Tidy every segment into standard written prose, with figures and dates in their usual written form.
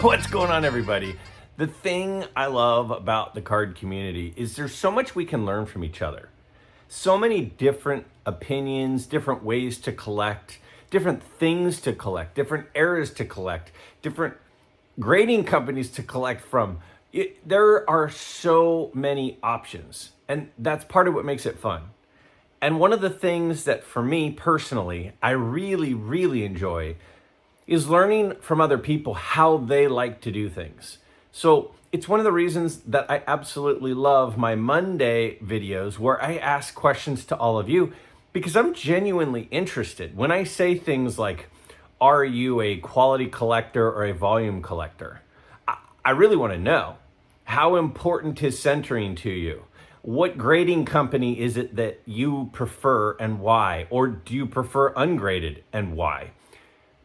What's going on, everybody? The thing I love about the card community is there's so much we can learn from each other. So many different opinions, different ways to collect, different things to collect, different eras to collect, different grading companies to collect from. There are so many options, and that's part of what makes it fun. And one of the things that for me personally, I really, really enjoy is learning from other people how they like to do things. So it's one of the reasons that I absolutely love my Monday videos where I ask questions to all of you because I'm genuinely interested. When I say things like, are you a quality collector or a volume collector? I really want to know, how important is centering to you? What grading company is it that you prefer and why? Or do you prefer ungraded and why?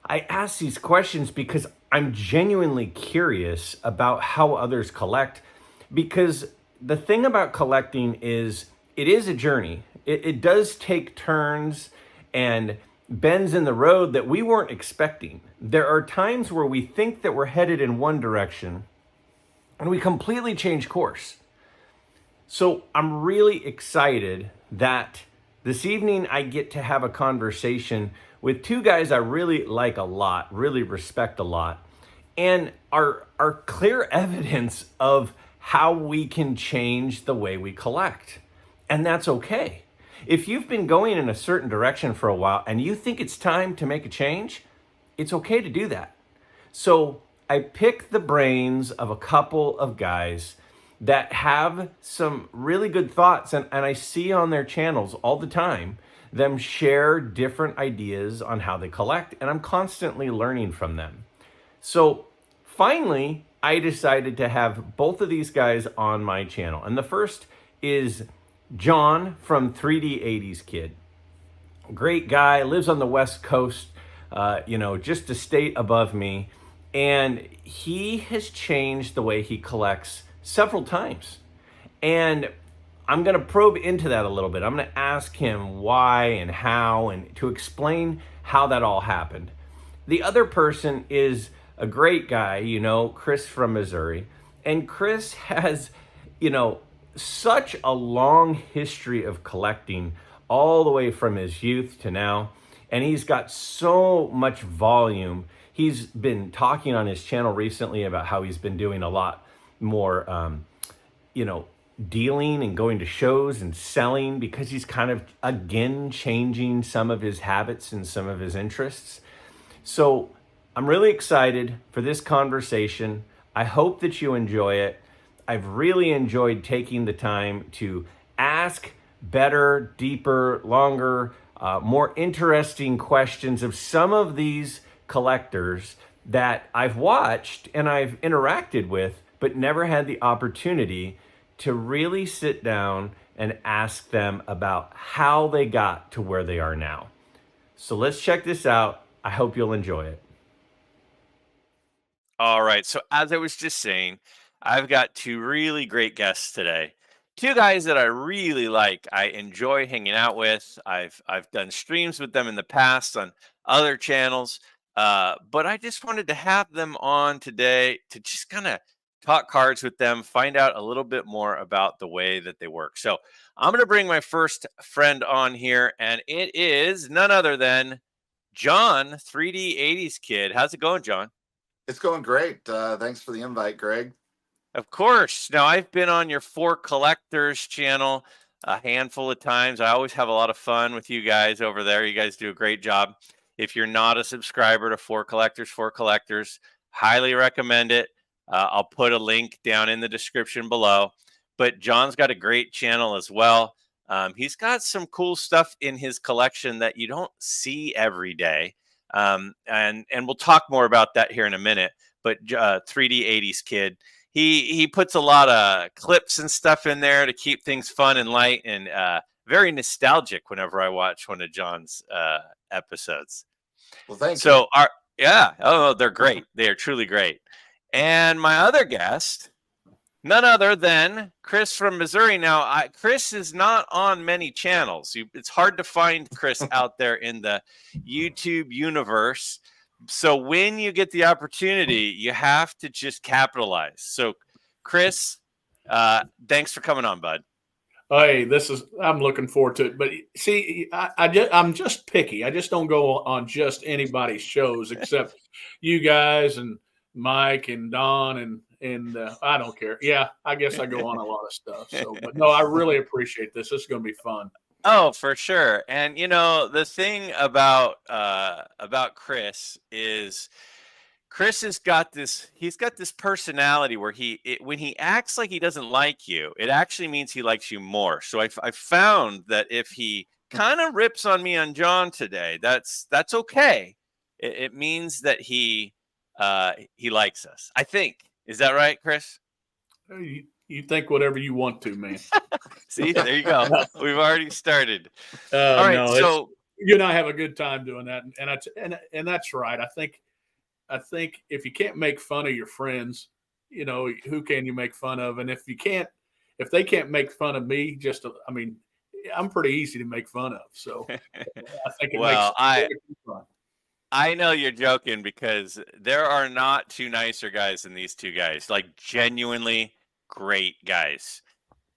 I ask these questions because I'm genuinely curious about how others collect. Because the thing about collecting is it is a journey. It does take turns and bends in the road that we weren't expecting. There are times where we think that we're headed in one direction and we completely change course. So I'm really excited that this evening I get to have a conversation with two guys I really like a lot, really respect a lot, and are clear evidence of how we can change the way we collect. And that's okay. If you've been going in a certain direction for a while and you think it's time to make a change, it's okay to do that. So I pick the brains of a couple of guys that have some really good thoughts, and I see on their channels all the time them share different ideas on how they collect, and I'm constantly learning from them. So finally, I decided to have both of these guys on my channel. And the first is John from 3D80s Kid. Great guy, lives on the West Coast, just a state above me. And he has changed the way he collects several times. And I'm going to probe into that a little bit. I'm going to ask him why and how, and to explain how that all happened. The other person is a great guy, Chris from Missouri. And Chris has, such a long history of collecting all the way from his youth to now. And he's got so much volume. He's been talking on his channel recently about how he's been doing a lot more, dealing and going to shows and selling because he's kind of again changing some of his habits and some of his interests. So I'm really excited for this conversation. I hope that you enjoy it. I've really enjoyed taking the time to ask better, deeper, longer, more interesting questions of some of these collectors that I've watched and I've interacted with, but never had the opportunity to really sit down and ask them about how they got to where they are now. So let's check this out. I hope you'll enjoy it. All right. So as I was just saying, I've got two really great guests today. Two guys that I really like. I enjoy hanging out with. I've done streams with them in the past on other channels. But I just wanted to have them on today to just kind of talk cards with them, find out a little bit more about the way that they work. So I'm going to bring my first friend on here, and it is none other than John, 3D80s Kid. How's it going, John? It's going great. Thanks for the invite, Greg. Of course. Now, I've been on your For Collectors channel a handful of times. I always have a lot of fun with you guys over there. You guys do a great job. If you're not a subscriber to For Collectors, highly recommend it. I'll put a link down in the description below. But John's got a great channel as well. He's got some cool stuff in his collection that you don't see every day. And we'll talk more about that here in a minute. But 3D80s Kid, he puts a lot of clips and stuff in there to keep things fun and light and very nostalgic whenever I watch one of John's episodes. Well, thank you. They're great. They are truly great. And my other guest, none other than Chris from Missouri. Now, Chris is not on many channels. It's hard to find Chris out there in the YouTube universe, So when you get the opportunity, you have to just capitalize. So, Chris, thanks for coming on, bud. Hey, I'm looking forward to it. But see, I'm just picky. I just don't go on just anybody's shows except you guys and Mike and Don and I don't care. Yeah, I guess I go on a lot of stuff. So, but no, I really appreciate this. This is going to be fun. Oh, for sure. And the thing about Chris is Chris has got this. He's got this personality where when he acts like he doesn't like you, it actually means he likes you more. So I found that if he kind of rips on me on John today, that's okay. It means that he likes us. I think. Is that right, Chris? You think whatever you want to, man. See, there you go. We've already started. All right, no, so you and I have a good time doing that, and that's right. I think if you can't make fun of your friends, who can you make fun of? And if they can't make fun of me, I'm pretty easy to make fun of. So I think it makes fun. I know you're joking because there are not two nicer guys than these two guys, like genuinely great guys.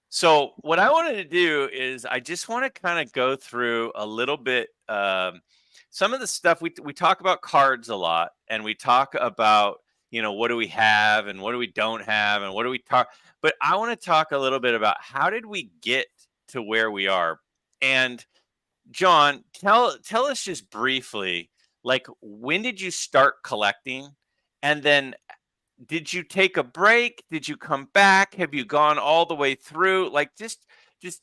So what I wanted to do is I just want to kind of go through a little bit, some of the stuff we talk about cards a lot, and we talk about, what do we have and what do we don't have and what do we talk. But I want to talk a little bit about how did we get to where we are. And John, tell us just briefly, like, when did you start collecting? And then did you take a break? Did you come back? Have you gone all the way through? Like, just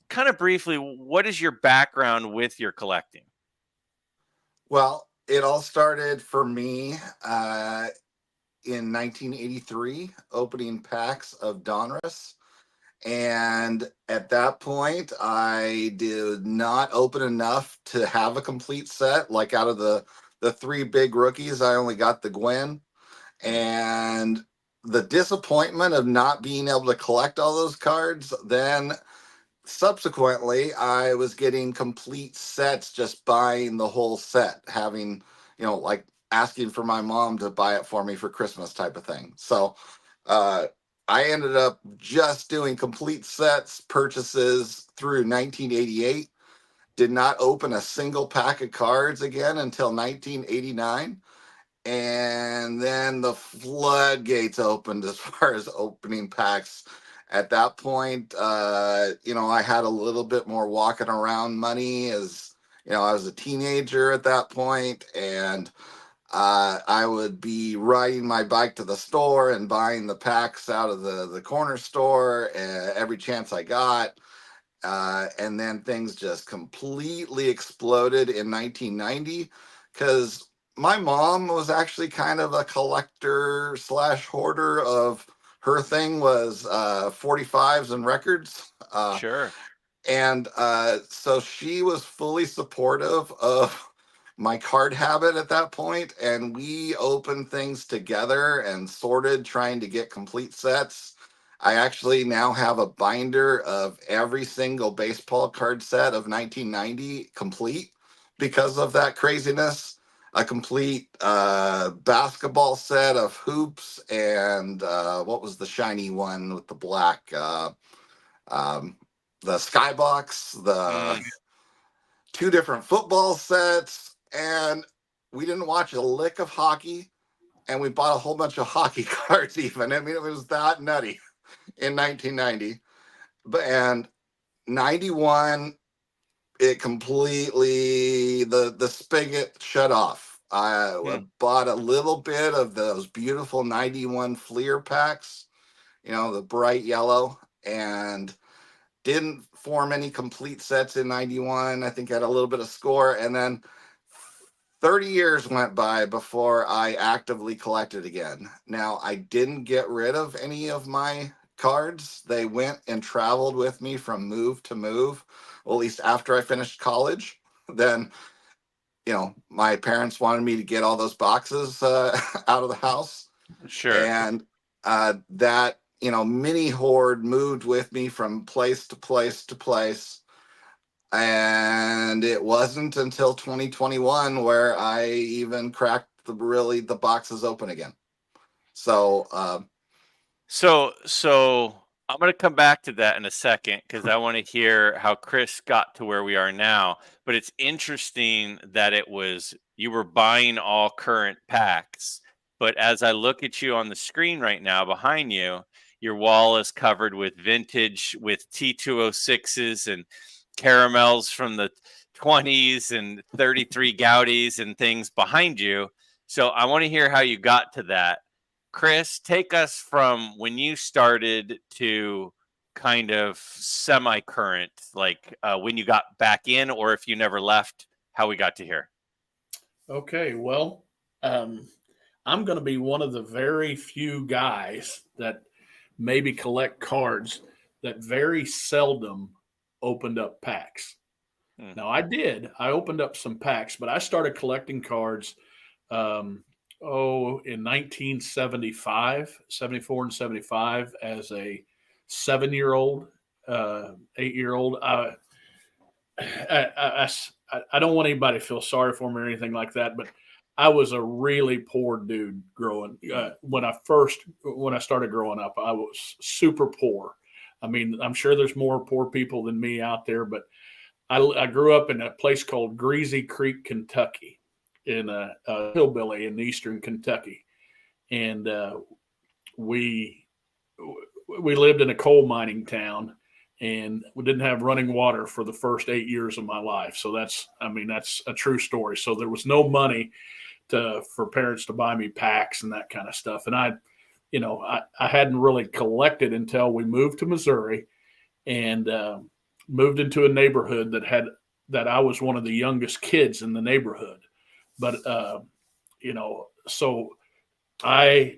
kind of briefly, what is your background with your collecting? Well, it all started for me in 1983, opening packs of Donruss. And at that point, I did not open enough to have a complete set. Like, out of the three big rookies, I only got the Gwen. And the disappointment of not being able to collect all those cards, then subsequently I was getting complete sets, just buying the whole set, having, like asking for my mom to buy it for me for Christmas type of thing. So I ended up just doing complete sets purchases through 1988. Did not open a single pack of cards again until 1989. And then the floodgates opened as far as opening packs. At that point, I had a little bit more walking around money, as I was a teenager at that point, and I would be riding my bike to the store and buying the packs out of the corner store every chance I got. And then things just completely exploded in 1990 because my mom was actually kind of a collector / hoarder. Of her thing was 45s and records. Sure. And so she was fully supportive of my card habit at that point, and we opened things together and sorted, trying to get complete sets. I actually now have a binder of every single baseball card set of 1990 complete because of that craziness. A complete basketball set of hoops and what was the shiny one with the black? The Skybox, the two different football sets, and we didn't watch a lick of hockey, and we bought a whole bunch of hockey cards even. I mean, it was that nutty in 1990. And 91, it completely, the spigot shut off. I bought a little bit of those beautiful 91 Fleer packs, the bright yellow, and didn't form any complete sets in 91. I think I had a little bit of score. And then 30 years went by before I actively collected again. Now, I didn't get rid of any of my cards. They went and traveled with me from move to move. Well, at least after I finished college. Then, my parents wanted me to get all those boxes out of the house. Sure. And that, mini hoard moved with me from place to place to place. And it wasn't until 2021 where I even cracked the box is open again. So So I'm going to come back to that in a second because I want to hear how Chris got to where we are now. But it's interesting that you were buying all current packs. But as I look at you on the screen right now behind you, your wall is covered with vintage, with T206s and caramels from the 20s and 33 Gaudis and things behind you. So I want to hear how you got to that. Chris, take us from when you started to kind of semi-current, like when you got back in, or if you never left, how we got to here. Okay, well, I'm going to be one of the very few guys that maybe collect cards that very seldom opened up packs. Now, I did. I opened up some packs, but I started collecting cards in 1975, 74 and 75 as a 7-year-old, 8-year-old. I don't want anybody to feel sorry for me or anything like that, but I was a really poor dude growing when I started growing up. I was super poor. I mean, I'm sure there's more poor people than me out there, but I grew up in a place called Greasy Creek, Kentucky, in a hillbilly in eastern Kentucky, and we lived in a coal mining town, and we didn't have running water for the first 8 years of my life. So that's a true story. So there was no money for parents to buy me packs and that kind of stuff, and I hadn't really collected until we moved to Missouri, and moved into a neighborhood that I was one of the youngest kids in the neighborhood. But, so I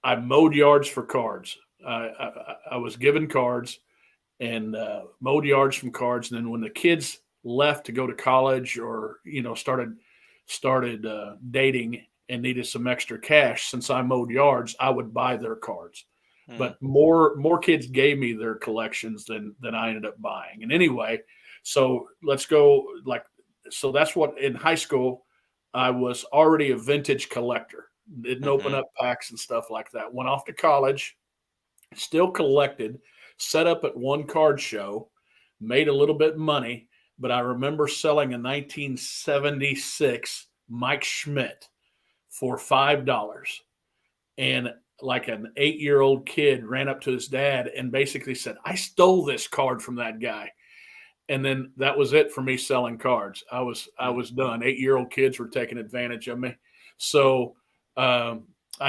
mowed yards for cards. I was given cards and mowed yards from cards. And then when the kids left to go to college or, started dating and needed some extra cash, since I mowed yards, I would buy their cards. But more kids gave me their collections than I ended up buying. And anyway, so let's go so that's what in high school, I was already a vintage collector. Didn't open up packs and stuff like that. Went off to college, still collected, set up at one card show, made a little bit of money. But I remember selling a 1976 Mike Schmidt for $5. And like an 8-year-old kid ran up to his dad and basically said, "I stole this card from that guy." And then that was it for me selling cards. I was done. 8-year-old kids were taking advantage of me. So I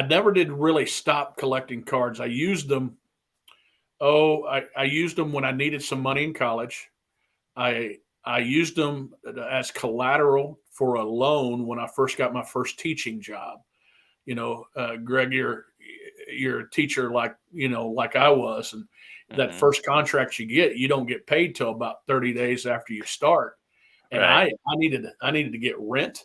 never did really stop collecting cards. I used them. I used them when I needed some money in college. I used them as collateral for a loan when I first got my first teaching job. Greg, you're a teacher like I was, and that first contract you get, you don't get paid till about 30 days after you start. And right. I needed to get rent,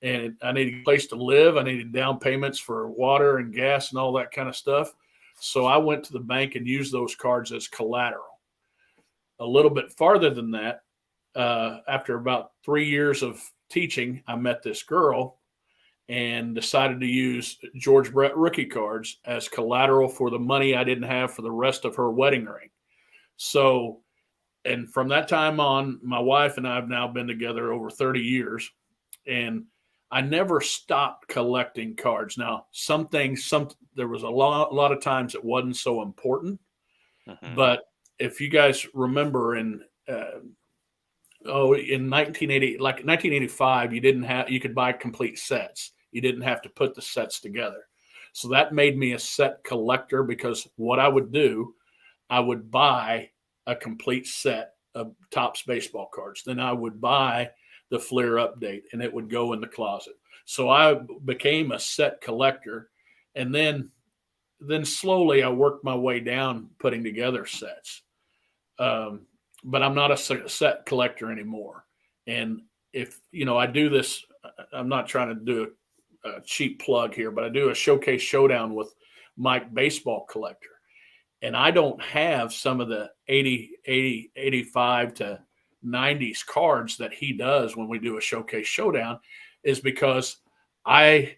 and I needed a place to live. I needed down payments for water and gas and all that kind of stuff. So I went to the bank and used those cards as collateral. A little bit farther than that, after about 3 years of teaching, I met this girl and decided to use George Brett rookie cards as collateral for the money I didn't have for the rest of her wedding ring. So, and from that time on, my wife and I have now been together over 30 years, and I never stopped collecting cards. Now, there was a lot of times it wasn't so important, but if you guys remember in 1985, you could buy complete sets. You didn't have to put the sets together. So that made me a set collector, because what I would do, I would buy a complete set of Topps baseball cards. Then I would buy the Fleer update, and it would go in the closet. So I became a set collector, and then slowly I worked my way down putting together sets. But I'm not a set collector anymore. And if, I do this, I'm not trying to do a cheap plug here, but I do a showcase showdown with Mike Baseball Collector. And I don't have some of the 85 to 90s cards that he does when we do a showcase showdown, is because I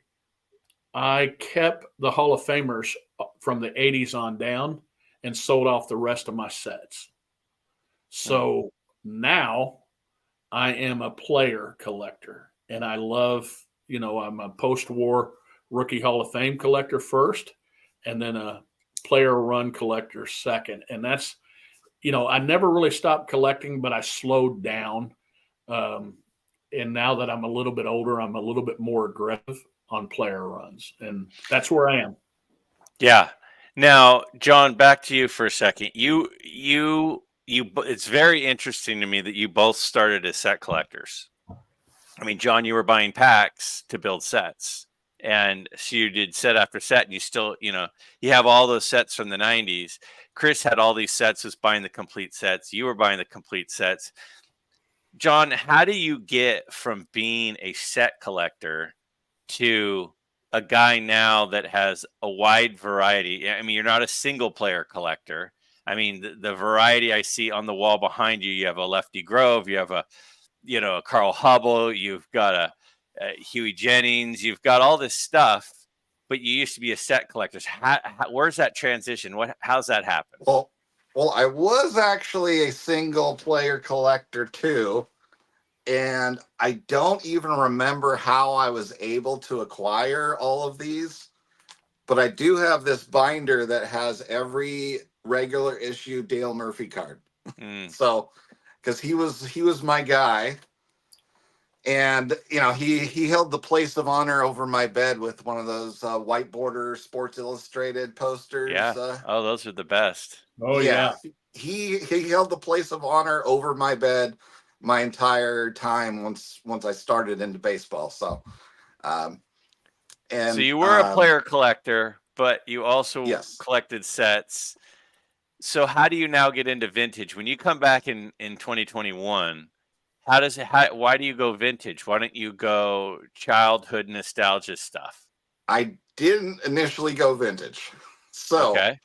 I kept the Hall of Famers from the 80s on down and sold off the rest of my sets. So now I am a player collector, and I love, I'm a post-war rookie Hall of Fame collector first, and then a player run collector second. And that's, I never really stopped collecting, but I slowed down. Um, and now that I'm a little bit older, I'm a little bit more aggressive on player runs, and that's where I am. Yeah. Now, John, back to you for a second. It's very interesting to me that you both started as set collectors. I mean, John, you were buying packs to build sets, and so you did set after set, and you still, you have all those sets from the 90s. Chris had all these sets, was buying the complete sets. You were buying the complete sets. John, how do you get from being a set collector to a guy now that has a wide variety? I mean, you're not a single player collector. I mean, the variety I see on the wall behind you, you have a Lefty Grove, you have a Carl Hubble, you've got a Huey Jennings, you've got all this stuff, but you used to be a set collector. Where's that transition? How's that happen? Well, I was actually a single player collector too, and I don't even remember how I was able to acquire all of these, but I do have this binder that has every regular issue Dale Murphy card. So, because he was my guy, and he held the place of honor over my bed with one of those white border Sports Illustrated posters. Yeah. Oh, those are the best. Oh yeah. He held the place of honor over my bed my entire time once I started into baseball. So, so you were a player collector, but you also collected sets. So how do you now get into vintage? When you come back in 2021, why do you go vintage? Why don't you go childhood nostalgia stuff? I didn't initially go vintage. So, okay.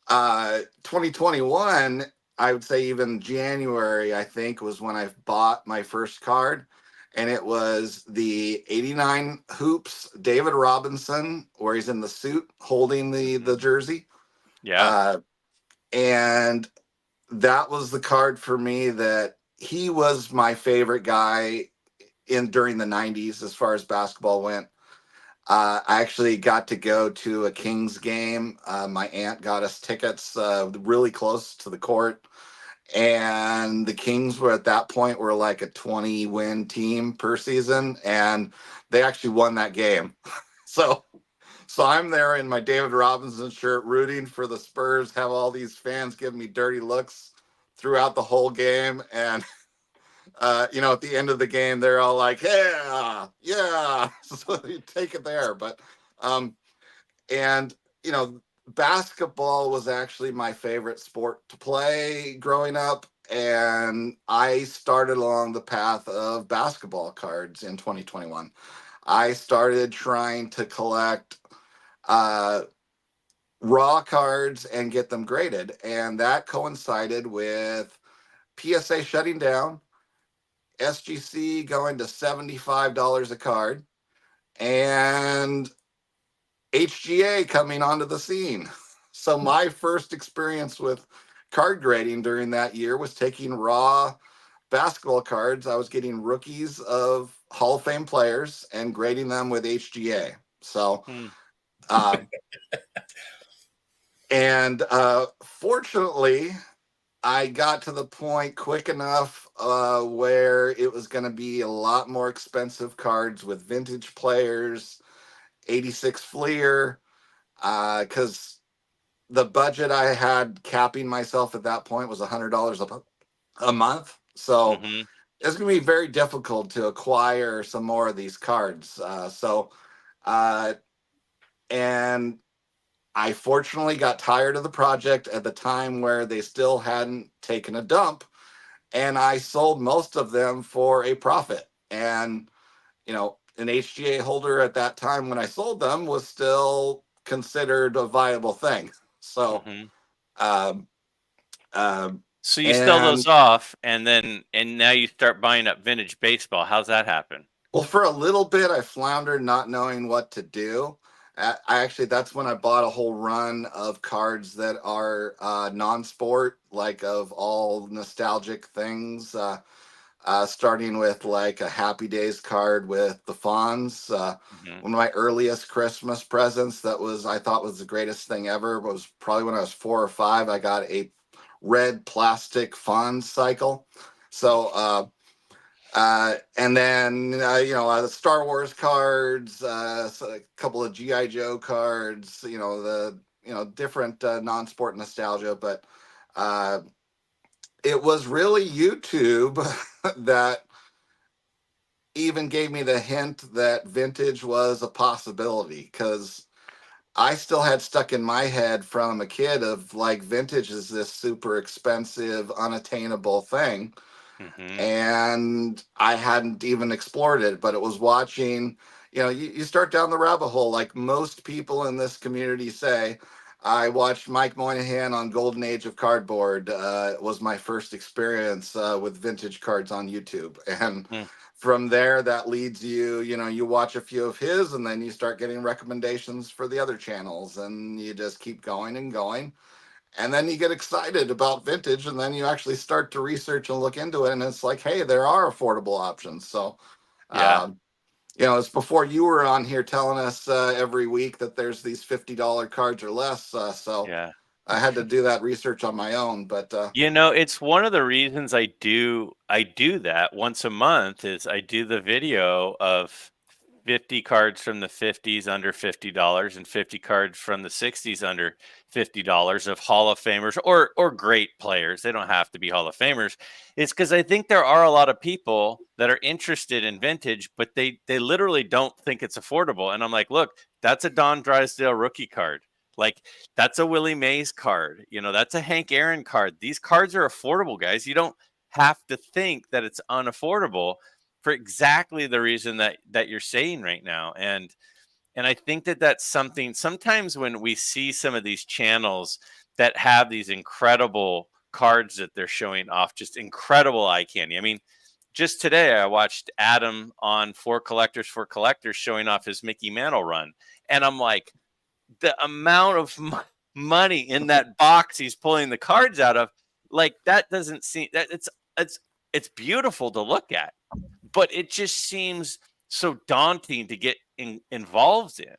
2021, I would say even January, I think, was when I bought my first card. And it was the 89 Hoops David Robinson, where he's in the suit holding the jersey. Yeah. And that was the card for me that he was my favorite guy during the 90s as far as basketball went. I actually got to go to a Kings game. My aunt got us tickets really close to the court. And the Kings were at that point were like a 20-win team per season. And they actually won that game. So I'm there in my David Robinson shirt rooting for the Spurs, have all these fans giving me dirty looks throughout the whole game. And at the end of the game, they're all like, yeah. So you take it there. But, basketball was actually my favorite sport to play growing up. And I started along the path of basketball cards in 2021. I started trying to collect raw cards and get them graded. And that coincided with PSA shutting down, SGC going to $75 a card, and HGA coming onto the scene. So my first experience with card grading during that year was taking raw basketball cards. I was getting rookies of Hall of Fame players and grading them with HGA. So, and fortunately, I got to the point quick enough where it was going to be a lot more expensive cards with vintage players, 86 Fleer, because the budget I had capping myself at that point was $100 a month. So it's going to be very difficult to acquire some more of these cards. And I fortunately got tired of the project at the time where they still hadn't taken a dump, and I sold most of them for a profit. And, an HGA holder at that time when I sold them was still considered a viable thing. So, so you sell those off, and now you start buying up vintage baseball. How's that happen? Well, for a little bit, I floundered not knowing what to do. That's when I bought a whole run of cards that are non-sport, like of all nostalgic things. Starting with like a Happy Days card with the Fonz. Mhm. One of my earliest Christmas presents I thought was the greatest thing ever was probably when I was 4 or 5. I got a red plastic Fonz cycle. So, and then, the Star Wars cards, so a couple of G.I. Joe cards, different non-sport nostalgia. But uh, it was really YouTube that even gave me the hint that vintage was a possibility, because I still had stuck in my head from a kid of like vintage is this super expensive, unattainable thing. Mhm. And I hadn't even explored it, but it was watching, you start down the rabbit hole like most people in this community say. I watched Mike Moynihan on Golden Age of Cardboard. It was my first experience with vintage cards on YouTube. And Mm. from there, that leads you watch a few of his, and then you start getting recommendations for the other channels, and you just keep going and going. And then you get excited about vintage, and then you actually start to research and look into it, and it's like, hey, there are affordable options. So Yeah. um, it's before you were on here telling us every week that there's these $50 cards or less, so Yeah. I had to do that research on my own. But It's one of the reasons I do that once a month is I do the video of 50 cards from the 50s under $50 and 50 cards from the 60s under $50 of Hall of Famers or great players. They don't have to be Hall of Famers. It's because I think there are a lot of people that are interested in vintage, but they literally don't think it's affordable. And I'm like, look, that's a Don Drysdale rookie card. Like that's a Willie Mays card. That's a Hank Aaron card. These cards are affordable, guys. You don't have to think that it's unaffordable for exactly the reason that you're saying right now. And I think that that's something sometimes when we see some of these channels that have these incredible cards that they're showing off, just incredible eye candy. I mean, just today I watched Adam on For Collectors showing off his Mickey Mantle run. And I'm like, the amount of money in that box he's pulling the cards out of, like that doesn't seem that it's beautiful to look at, but it just seems so daunting to get involved in.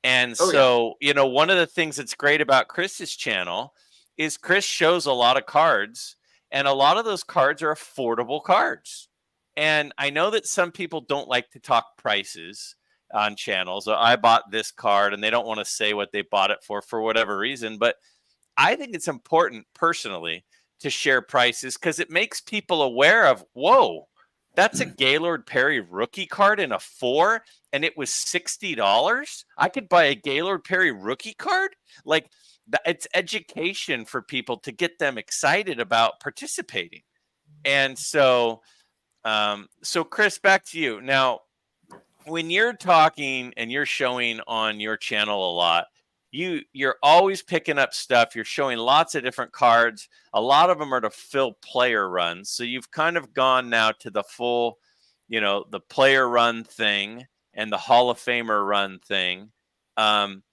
And oh yeah. so, one of the things that's great about Chris's channel is Chris shows a lot of cards, and a lot of those cards are affordable cards. And I know that some people don't like to talk prices on channels. I bought this card, and they don't want to say what they bought it for whatever reason. But I think it's important personally to share prices because it makes people aware of, whoa, that's a Gaylord Perry rookie card in a 4 and it was $60. I could buy a Gaylord Perry rookie card. Like it's education for people to get them excited about participating. And so Chris, back to you. Now, when you're talking and you're showing on your channel a lot, you're always picking up stuff. You're showing lots of different cards. A lot of them are to fill player runs. So you've kind of gone now to the full, the player run thing and the Hall of Famer run thing. Um,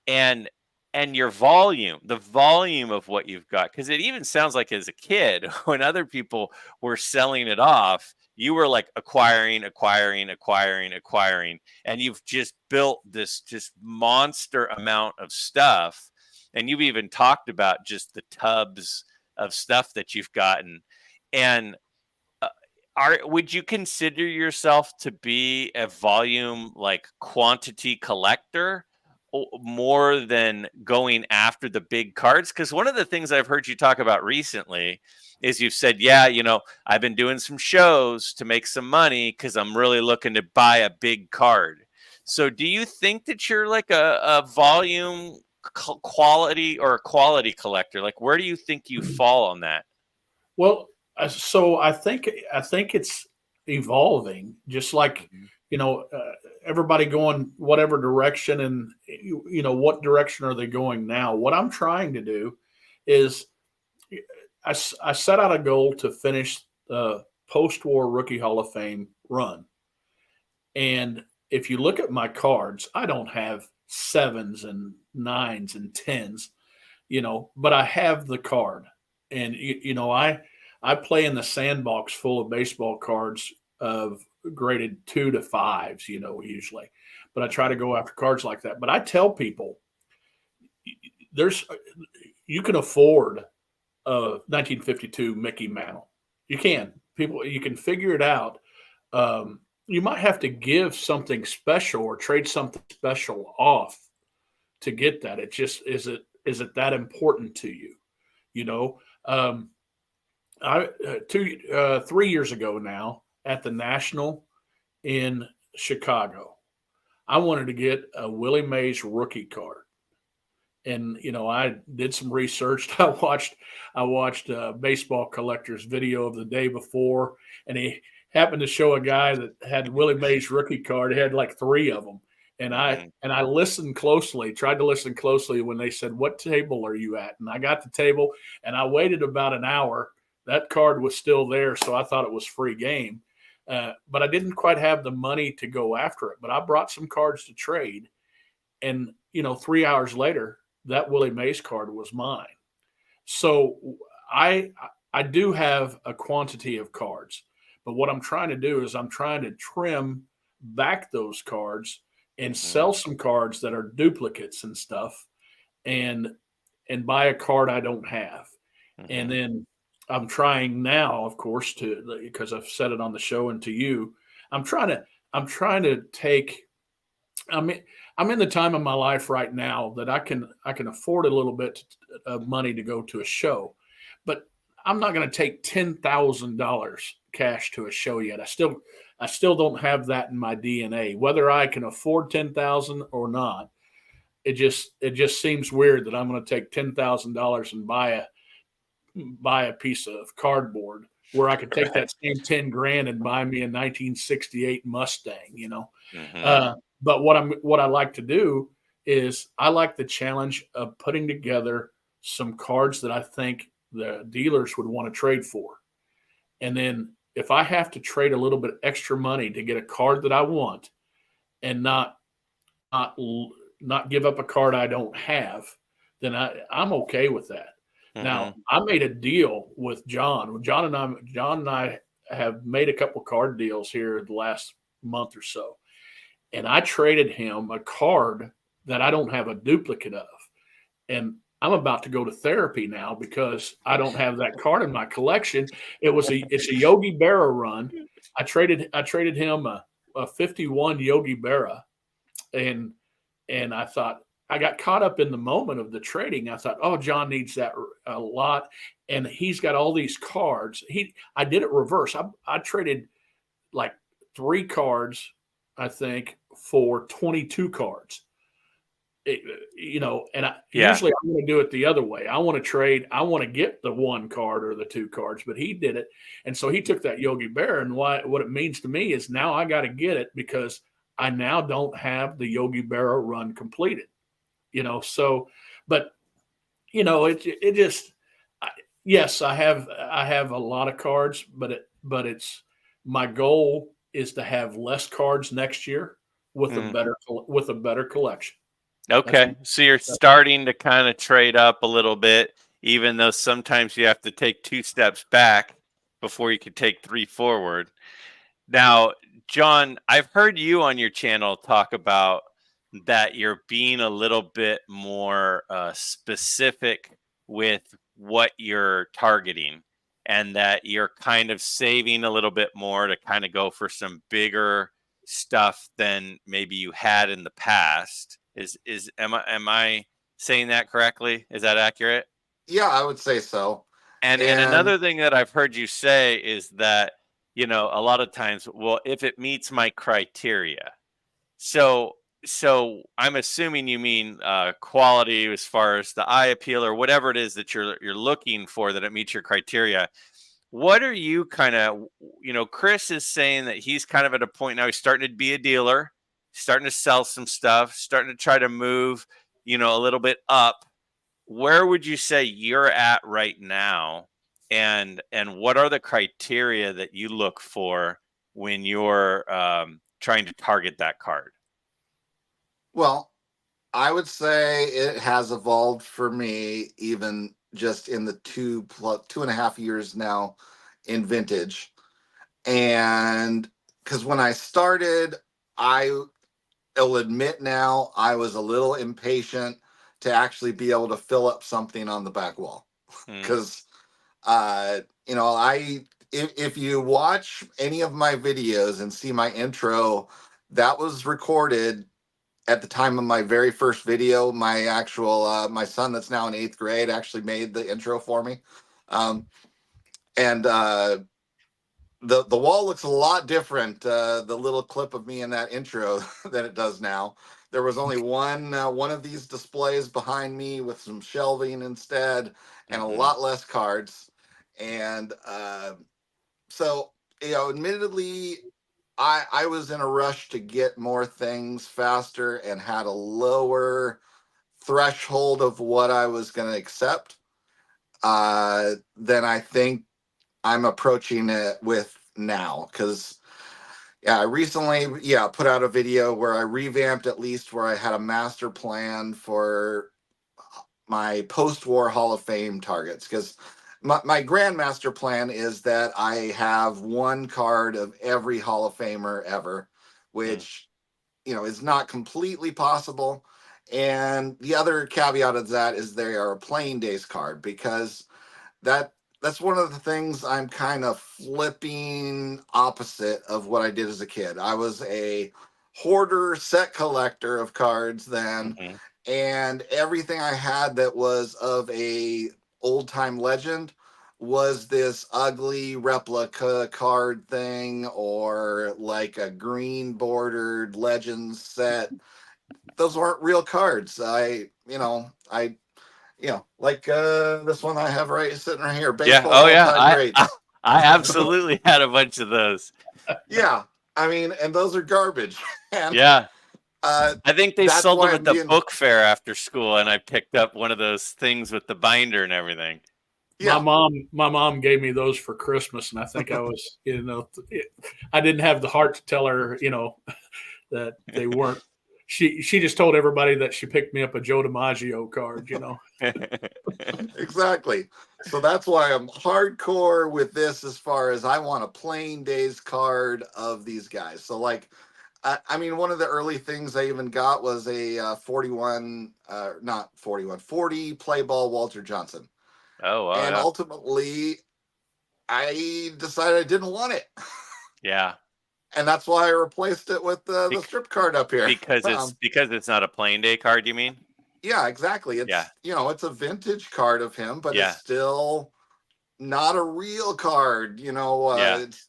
and your volume, the volume of what you've got, because it even sounds like as a kid when other people were selling it off, you were like acquiring, and you've just built this just monster amount of stuff. And you've even talked about just the tubs of stuff that you've gotten. And would you consider yourself to be a volume like quantity collector more than going after the big cards? Because one of the things I've heard you talk about recently is you've said, yeah, I've been doing some shows to make some money because I'm really looking to buy a big card. So do you think that you're like a volume quality or a quality collector? Like, where do you think you fall on that? Well, so I think it's evolving, just like everybody going whatever direction, and what direction are they going now? What I'm trying to do is I set out a goal to finish the post-war Rookie Hall of Fame run, And if you look at my cards, I don't have sevens and nines and tens, but I have the card. And I play in the sandbox full of baseball cards of graded 2 to 5s, usually. But I try to go after cards like that. But I tell people there's you can afford a 1952 Mickey Mantle. You can. You can figure it out. You might have to give something special or trade something special off to get that. It just is it that important to you? You know, I 3 years ago now at the National in Chicago, I wanted to get a Willie Mays rookie card, and I did some research. I watched Baseball Collector's video of the day before, and he happened to show a guy that had Willie Mays rookie card. He had like 3 of them, and I listened closely, tried to listen closely when they said, "What table are you at?" And I got the table, and I waited about an hour. That card was still there, so I thought it was free game. But I didn't quite have the money to go after it. But I brought some cards to trade, and 3 hours later, that Willie Mays card was mine. So I do have a quantity of cards, but what I'm trying to do is I'm trying to trim back those cards and sell some cards that are duplicates and stuff, and buy a card I don't have. And then I'm trying now, of course, because I've said it on the show and to you, I'm trying to take. I'm in the time of my life right now that I can afford a little bit of money to go to a show, but I'm not going to take $10,000 cash to a show yet. I still don't have that in my DNA. Whether I can afford 10,000 or not, it just seems weird that I'm going to take $10,000 and buy a piece of cardboard where I could take that same 10 grand and buy me a 1968 Mustang, but what I like to do is I like the challenge of putting together some cards that I think the dealers would want to trade for. And then if I have to trade a little bit extra money to get a card that I want and not give up a card I don't have, then I'm okay with that. Now, I made a deal with John. John and I have made a couple card deals here the last month or so. And I traded him a card that I don't have a duplicate of. And I'm about to go to therapy now because I don't have that card in my collection. It's a Yogi Berra run. I traded him a 51 Yogi Berra, and I thought, I got caught up in the moment of the trading. I thought, oh, John needs that a lot, and he's got all these cards. I did it reverse. I traded like 3 cards, I think, for 22 cards. Usually I'm going to do it the other way. I want to get the 1 card or the 2 cards, but he did it. And so he took that Yogi Berra, and what it means to me is now I got to get it because I now don't have the Yogi Berra run completed, but it just, yes, I have a lot of cards, but it's my goal is to have less cards next year with a better collection. Okay. So you're starting to kind of trade up a little bit, even though sometimes you have to take 2 steps back before you can take 3 forward. Now, John, I've heard you on your channel talk about that you're being a little bit more specific with what you're targeting, and that you're kind of saving a little bit more to kind of go for some bigger stuff than maybe you had in the past. Am I saying that correctly? Is that accurate? Yeah, I would say so. And another thing that I've heard you say is that, a lot of times, well, if it meets my criteria. So I'm assuming you mean quality as far as the eye appeal or whatever it is that you're looking for, that it meets your criteria. What are you kind of, Chris is saying that he's kind of at a point now, he's starting to be a dealer, starting to sell some stuff, starting to try to move, a little bit up. Where would you say you're at right now? And what are the criteria that you look for when you're trying to target that card? Well, I would say it has evolved for me, even just in the 2.5 years now in vintage. And because when I started, I will admit now I was a little impatient to actually be able to fill up something on the back wall. Mm, Because you know, if you watch any of my videos and see my intro, that was recorded at the time of my very first video. My actual my son that's now in 8th grade actually made the intro for me. And the wall looks a lot different, the little clip of me in that intro than it does now. There was only one of these displays behind me with some shelving instead, and a mhm. lot less cards. And so, you know, admittedly, I was in a rush to get more things faster and had a lower threshold of what I was going to accept than I think I'm approaching it with now. Because yeah, I recently put out a video where I revamped, at least where I had a master plan for my post-war Hall of Fame targets. Because my grand master plan is that I have one card of every Hall of Famer ever, Mm. which, you know, is not completely possible. And the other caveat of that is they are a playing days card, because that that's one of the things I'm kind of flipping opposite of what I did as a kid. I was a hoarder, set collector of cards then, Mhm. and everything I had that was of a old time legend was this ugly replica card thing, or like a green bordered legends set. Those weren't real cards. Like this one I have right sitting right here, Yeah. baseball's Oh all yeah. time I greats. I absolutely had a bunch of those. Yeah, I mean, and those are garbage. And Yeah. uh, I think they that's sold them why at I'm the being, book fair after school, and I picked up one of those things with the binder and everything. yeah, My mom gave me those for Christmas, and I think I was, I didn't have the heart to tell her, that they weren't. She just told everybody that she picked me up a Joe DiMaggio card. exactly. So that's why I'm hardcore with this, as far as I want a plain days card of these guys. So like, I mean, one of the early things I even got was a 41, not 41, 40 play ball Walter Johnson. Oh, wow, And yeah. ultimately, I decided I didn't want it. Yeah. And that's why I replaced it with the Bec- strip card up here. because it's not a plain day card, you mean? Yeah, exactly. Yeah. It's, it's a vintage card of him, but it's Yeah. still not a real card. Yeah. It's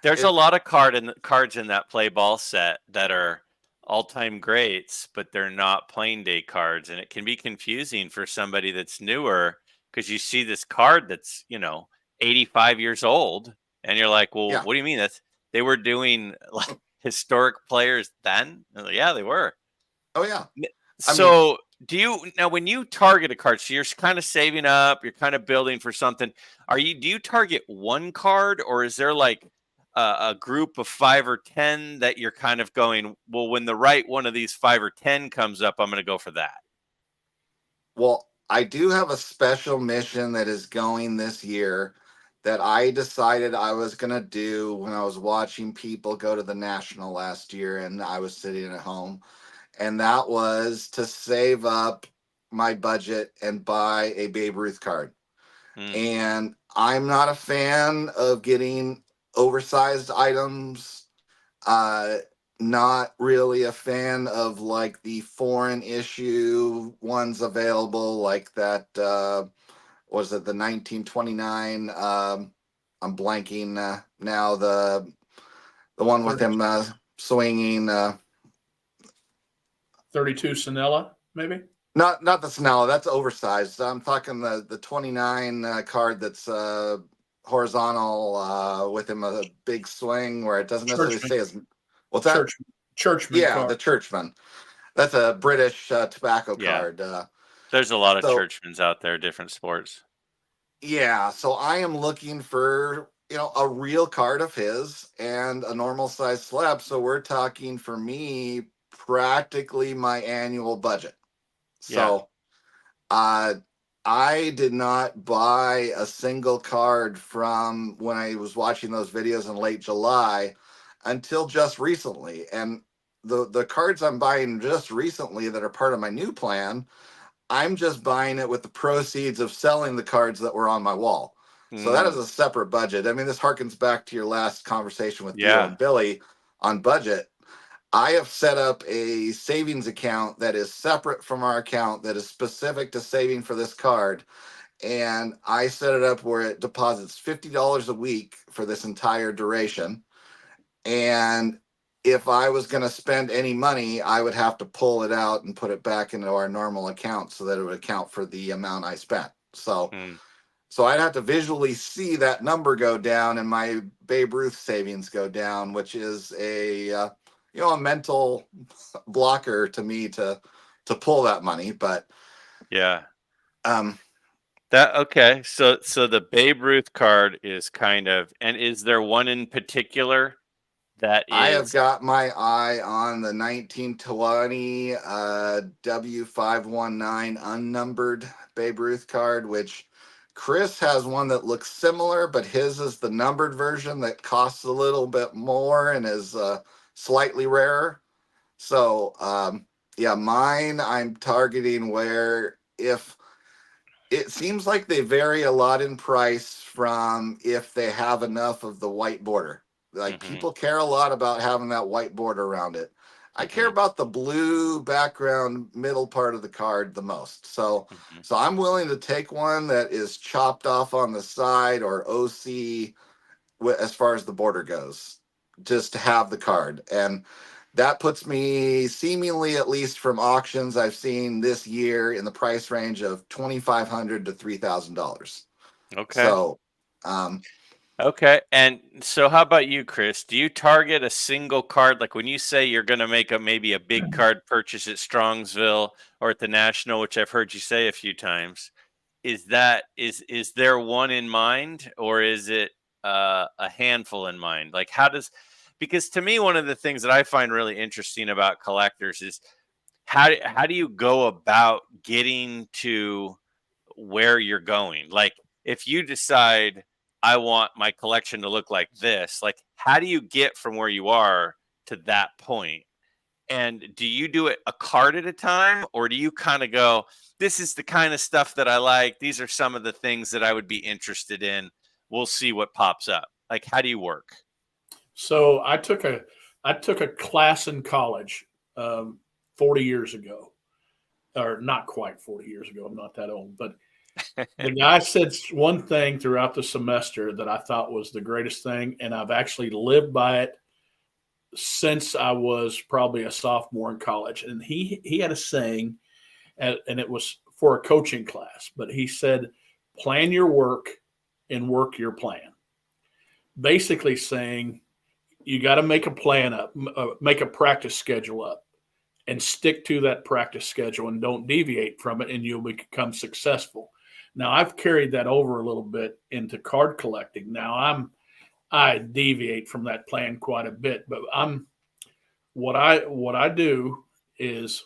There's a it. lot of cards in that play ball set that are all-time greats, but they're not plain day cards, and it can be confusing for somebody that's newer because you see this card that's 85 years old, and you're like, well, Yeah. what do you mean? They were doing like historic players then? And like, yeah, they were. Oh yeah. N- I mean, So now when you target a card, so you're kind of saving up, you're kind of building for something. Do you target one card, or is there like a group of 5 or 10 that you're kind of going, well, when the right one of these 5 or 10 comes up, I'm going to go for that? well, I do have a special mission that is going this year that I decided I was gonna do when I was watching people go to the National last year, and I was sitting at home, and that was to save up my budget and buy a Babe Ruth card. Mm, And I'm not a fan of getting oversized items. Uh, Not really a fan of like the foreign issue ones available, like that. Was it the 1929? I'm blanking now. The one with 30, him swinging. 32 Sonella, maybe. Not the Snella. That's oversized. I'm talking the 29 card that's horizontal, with him a big swing where it doesn't necessarily Churchman, say his. What's that? Churchman Yeah, card. the Churchman. That's a British tobacco yeah, card. there's a lot of So churchmans out there, different sports. yeah, so I am looking for a real card of his and a normal size slab. So we're talking, for me, practically my annual budget. Yeah. So I did not buy a single card from when I was watching those videos in late July until just recently. And the cards I'm buying just recently that are part of my new plan, I'm just buying it with the proceeds of selling the cards that were on my wall. So that is Mm, a separate budget. I mean, this harkens back to your last conversation with Theo yeah. and Billy on budget. I have set up a savings account that is separate from our account that is specific to saving for this card. And I set it up where it deposits $50 a week for this entire duration. And if I was going to spend any money, I would have to pull it out and put it back into our normal account so that it would account for the amount I spent. So, Mm, so I'd have to visually see that number go down and my Babe Ruth savings go down, which is a mental blocker to me to pull that money. But yeah. um, That okay. So the Babe Ruth card is kind of, and is there one in particular that I have is got my eye on the 1920 W519 unnumbered Babe Ruth card, which Chris has one that looks similar, but his is the numbered version that costs a little bit more and is slightly rarer. So, yeah, mine I'm targeting where if it seems like they vary a lot in price from if they have enough of the white border. Like hmm people care a lot about having that white border around it. I care hmm about the blue background middle part of the card the most. So hmm so I'm willing to take one that is chopped off on the side or OC as far as the border goes, just to have the card. And that puts me seemingly, at least from auctions I've seen this year, in the price range of $2,500 to $3,000. Okay. So, um, Okay. And so how about you, Chris? Do you target a single card? Like when you say you're going to make maybe a big card purchase at Strongsville or at the National, which I've heard you say a few times, is there one in mind, or is it a handful in mind? Like how does, because to me one of the things that I find really interesting about collectors is how do you go about getting to where you're going? Like if you decide I want my collection to look like this, like how do you get from where you are to that point? And do you do it a card at a time, or do you kind of go, this is the kind of stuff that I like. These are some of the things that I would be interested in. We'll see what pops up. Like, how do you work? So I took a class in college 40 years ago, or not quite 40 years ago. I'm not that old, but the guy said one thing throughout the semester that I thought was the greatest thing, and I've actually lived by it since I was probably a sophomore in college. And he had a saying, and it was for a coaching class, but he said, "Plan your work and work your plan." Basically saying you got to make a plan up, make a practice schedule up, and stick to that practice schedule and don't deviate from it, and you'll become successful. Now I've carried that over a little bit into card collecting. Now I deviate from that plan quite a bit, but what I do is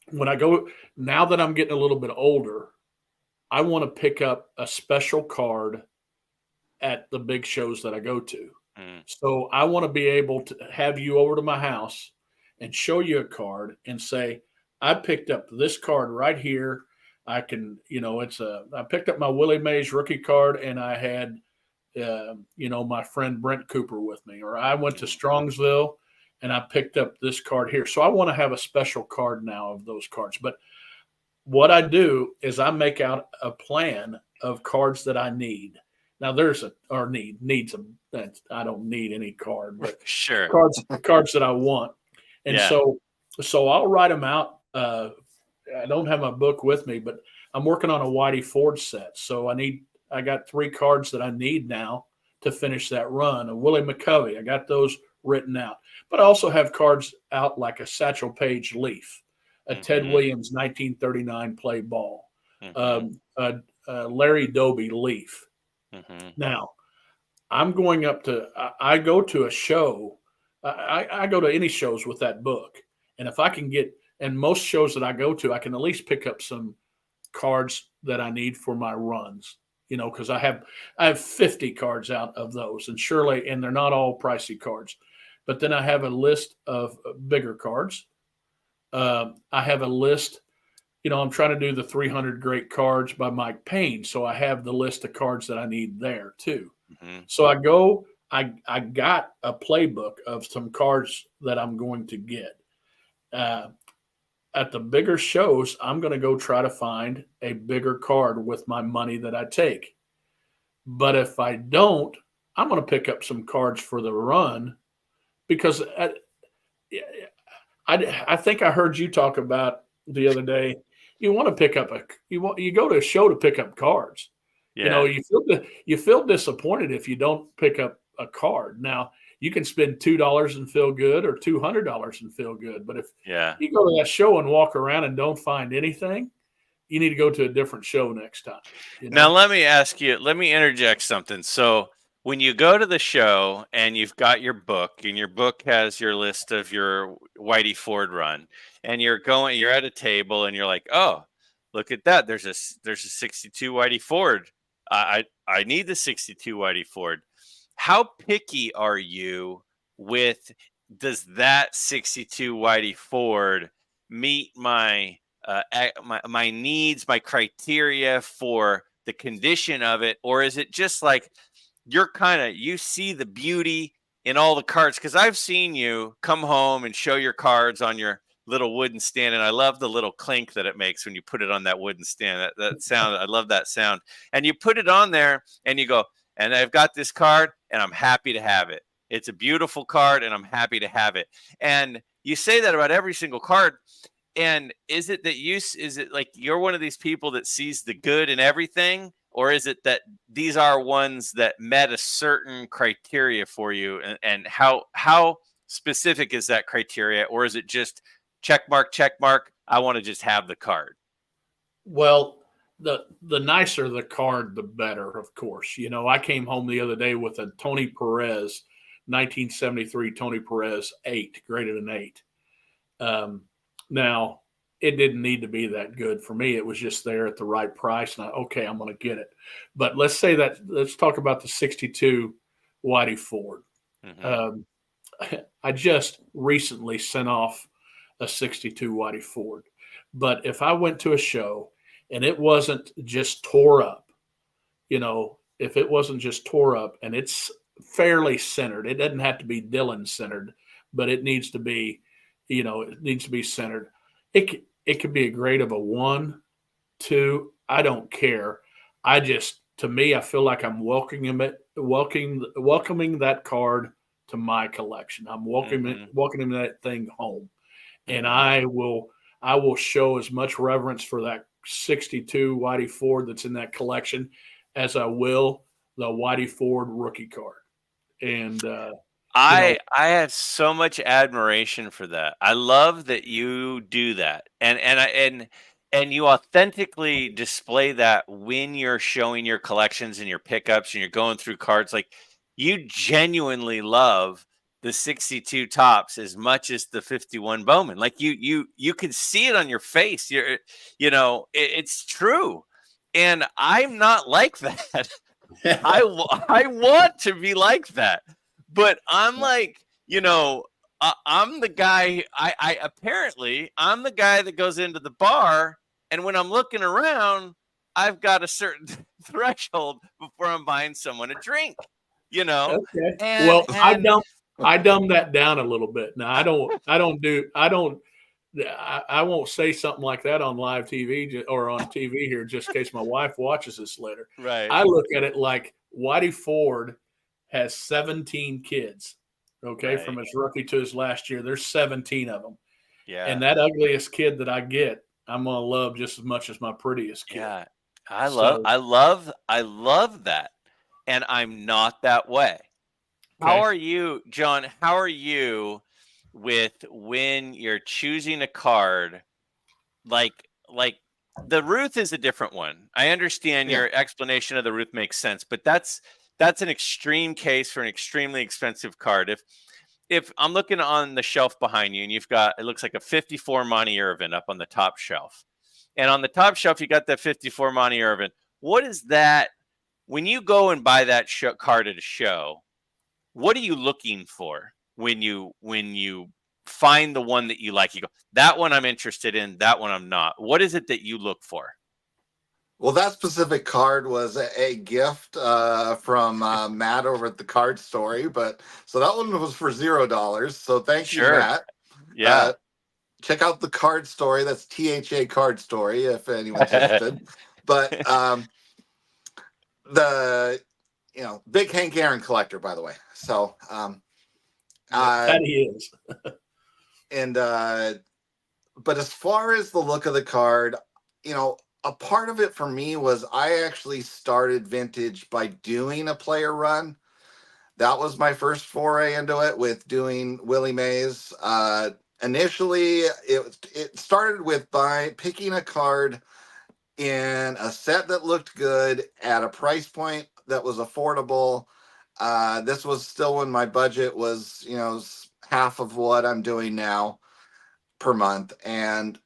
when I go, now that I'm getting a little bit older, I want to pick up a special card at the big shows that I go to. Mm, So I want to be able to have you over to my house and show you a card and say, I picked up this card right here. I can, I picked up my Willie Mays rookie card and I had, my friend Brent Cooper with me, or I went to mm, Strongsville and I picked up this card here. So I want to have a special card now of those cards. But what I do is I make out a plan of cards that I need. Now there's a or needs a that I don't need any card, but sure. cards that I want, and Yeah. so I'll write them out. I don't have my book with me, but I'm working on a Whitey Ford set, so I got 3 cards that I need now to finish that run. A Willie McCovey, I got those written out, but I also have cards out like a Satchel Paige Leaf, a Ted hmm Williams 1939 play ball, hmm a Larry Doby Leaf. hmm Now, I'm going up to, I go to a show. I go to any shows with that book. And if I can get, and most shows that I go to, I can at least pick up some cards that I need for my runs, because I have 50 cards out of those, and surely, and they're not all pricey cards, but then I have a list of bigger cards. I have a list, I'm trying to do the 300 great cards by Mike Payne. So I have the list of cards that I need there too. Mhm. So I got a playbook of some cards that I'm going to get. At the bigger shows, I'm going to go try to find a bigger card with my money that I take. But if I don't, I'm going to pick up some cards for the run, because I think I heard you talk about the other day. You want to pick up you go to a show to pick up cards. Yeah. You feel disappointed if you don't pick up a card. Now you can spend $2 and feel good, or $200 and feel good. But if Yeah. you go to that show and walk around and don't find anything, you need to go to a different show next time. Now, let me interject something. So, when you go to the show and you've got your book, and your book has your list of your Whitey Ford run, and you're at a table and you're like, oh, look at that. There's a 62 Whitey Ford. I need the 62 Whitey Ford. How picky are you with, does that 62 Whitey Ford meet my my needs, my criteria for the condition of it, or is it just like you see the beauty in all the cards? Because I've seen you come home and show your cards on your little wooden stand, and I love the little clink that it makes when you put it on that wooden stand. That sound, I love that sound. And you put it on there, and you go, and I've got this card, and I'm happy to have it. It's a beautiful card, and I'm happy to have it. And you say that about every single card. And is it like you're one of these people that sees the good in everything, or is it that these are ones that met a certain criteria for you, and how specific is that criteria, or is it just check mark, I want to just have the card? Well, the nicer the card, the better, of course. I came home the other day with a Tony Perez, 1973 Tony Perez 8, graded an 8. Now, it didn't need to be that good for me. It was just there at the right price, and I'm going to get it. But let's talk about the 62 Whitey Ford. Mhm. I just recently sent off a 62 Whitey Ford. But if I went to a show and it wasn't just tore up, if it wasn't just tore up and it's fairly centered, it doesn't have to be Dylan centered, but it needs to be, centered. It could be a grade of a 1, 2. I don't care. To me, I feel like I'm welcoming that card to my collection. I'm welcoming that thing home, and I will show as much reverence for that 62 Whitey Ford that's in that collection as I will the Whitey Ford rookie card. And I have so much admiration for that. I love that you do that, and you authentically display that when you're showing your collections and your pickups and you're going through cards. Like, you genuinely love the 62 tops as much as the 51 Bowman. Like, you can see it on your face. It's true, and I'm not like that. I want to be like that. But I'm like, I'm the guy. I'm the guy that goes into the bar, and when I'm looking around, I've got a certain threshold before I'm buying someone a drink. Okay. And Well, I dumb that down a little bit. Now I won't say something like that on live TV or on TV here, just in case my wife watches this later. right, I look at it like Whitey Ford has 17 kids. Okay, right, from his rookie to his last year, there's 17 of them, and yeah, that ugliest kid that I get, I'm gonna love just as much as my prettiest kid. yeah. So I love that, and I'm not that way. How okay, are you, John? How are you with when you're choosing a card? Like the Ruth is a different one. I understand Yeah. your explanation of the Ruth makes sense, but that's that's an extreme case for an extremely expensive card. If I'm looking on the shelf behind you and you've got, it looks like a 54 Monty Irvin up on the top shelf. And on the top shelf, you got that 54 Monty Irvin. What is that? When you go and buy that card at a show, what are you looking for when you find the one that you like? You go, that one I'm interested in, that one I'm not. What is it that you look for? Well, that specific card was a gift from Matt over at the Card Story, but so that one was for $0. So thank you, Sure. Matt. Yeah. Check out the Card Story. That's THA Card Story if anyone's interested. But the big Hank Aaron collector, by the way. So That he is. and but as far as the look of the card, a part of it for me was I actually started vintage by doing a player run. That was my first foray into it with doing Willie Mays. Initially, it started with picking a card in a set that looked good at a price point that was affordable. This was still when my budget was, half of what I'm doing now per month. And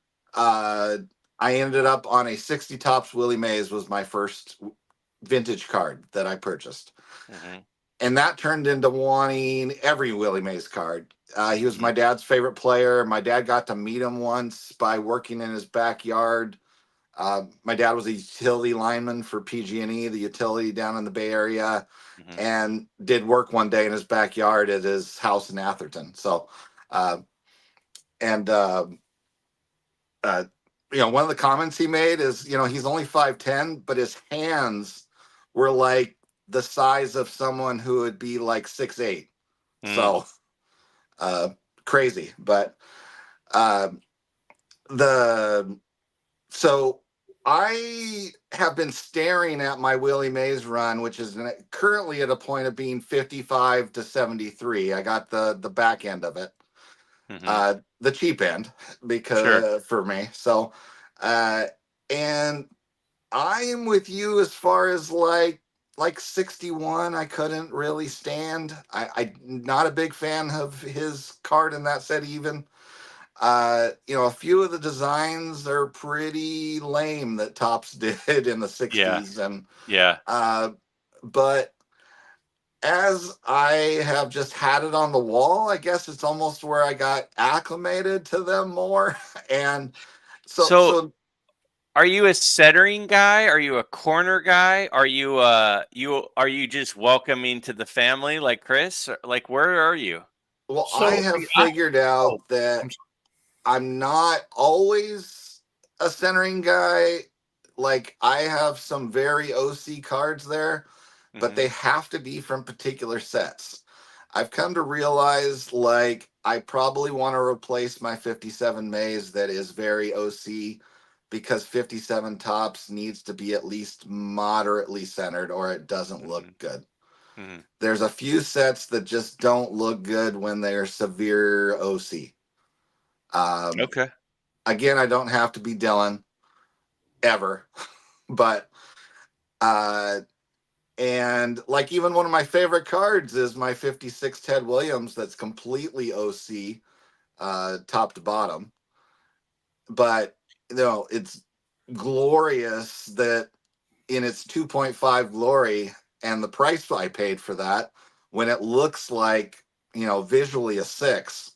I ended up on a 60 Tops Willie Mays was my first vintage card that I purchased. Mm-hmm. And that turned into wanting every Willie Mays card. He was my dad's favorite player. My dad got to meet him once by working in his backyard. My dad was a utility lineman for PG&E, the utility down in the Bay Area, and did work one day in his backyard at his house in Atherton. So, one of the comments he made is, he's only 5'10", but his hands were like the size of someone who would be like 6'8". So, crazy. But so I have been staring at my Willie Mays run, which is currently at a point of being 55 to 73. I got the back end of it. The cheap end because for me. So, and I am with you as far as like 61. I couldn't really stand. I'm not a big fan of his card in that set even. A few of the designs are pretty lame that Topps did in the 60s. But as I have just had it on the wall, I guess it's almost where I got acclimated to them more. And so are you a centering guy? Are you a corner guy? Are you are you just welcoming to the family like Chris? Like, where are you? Well, I have figured out that I'm not always a centering guy. Like, I have some very OC cards there, but they have to be from particular sets. I've come to realize, like, I probably want to replace my 57 Mays that is very OC because 57 Tops needs to be at least moderately centered or it doesn't look good. There's a few sets that just don't look good when they're severe OC. Okay. Again, I don't have to be Dylan ever, but and like even one of my favorite cards is my 56 Ted Williams that's completely OC, top to bottom. But it's glorious that in its 2.5 glory and the price I paid for that, when it looks like visually a 6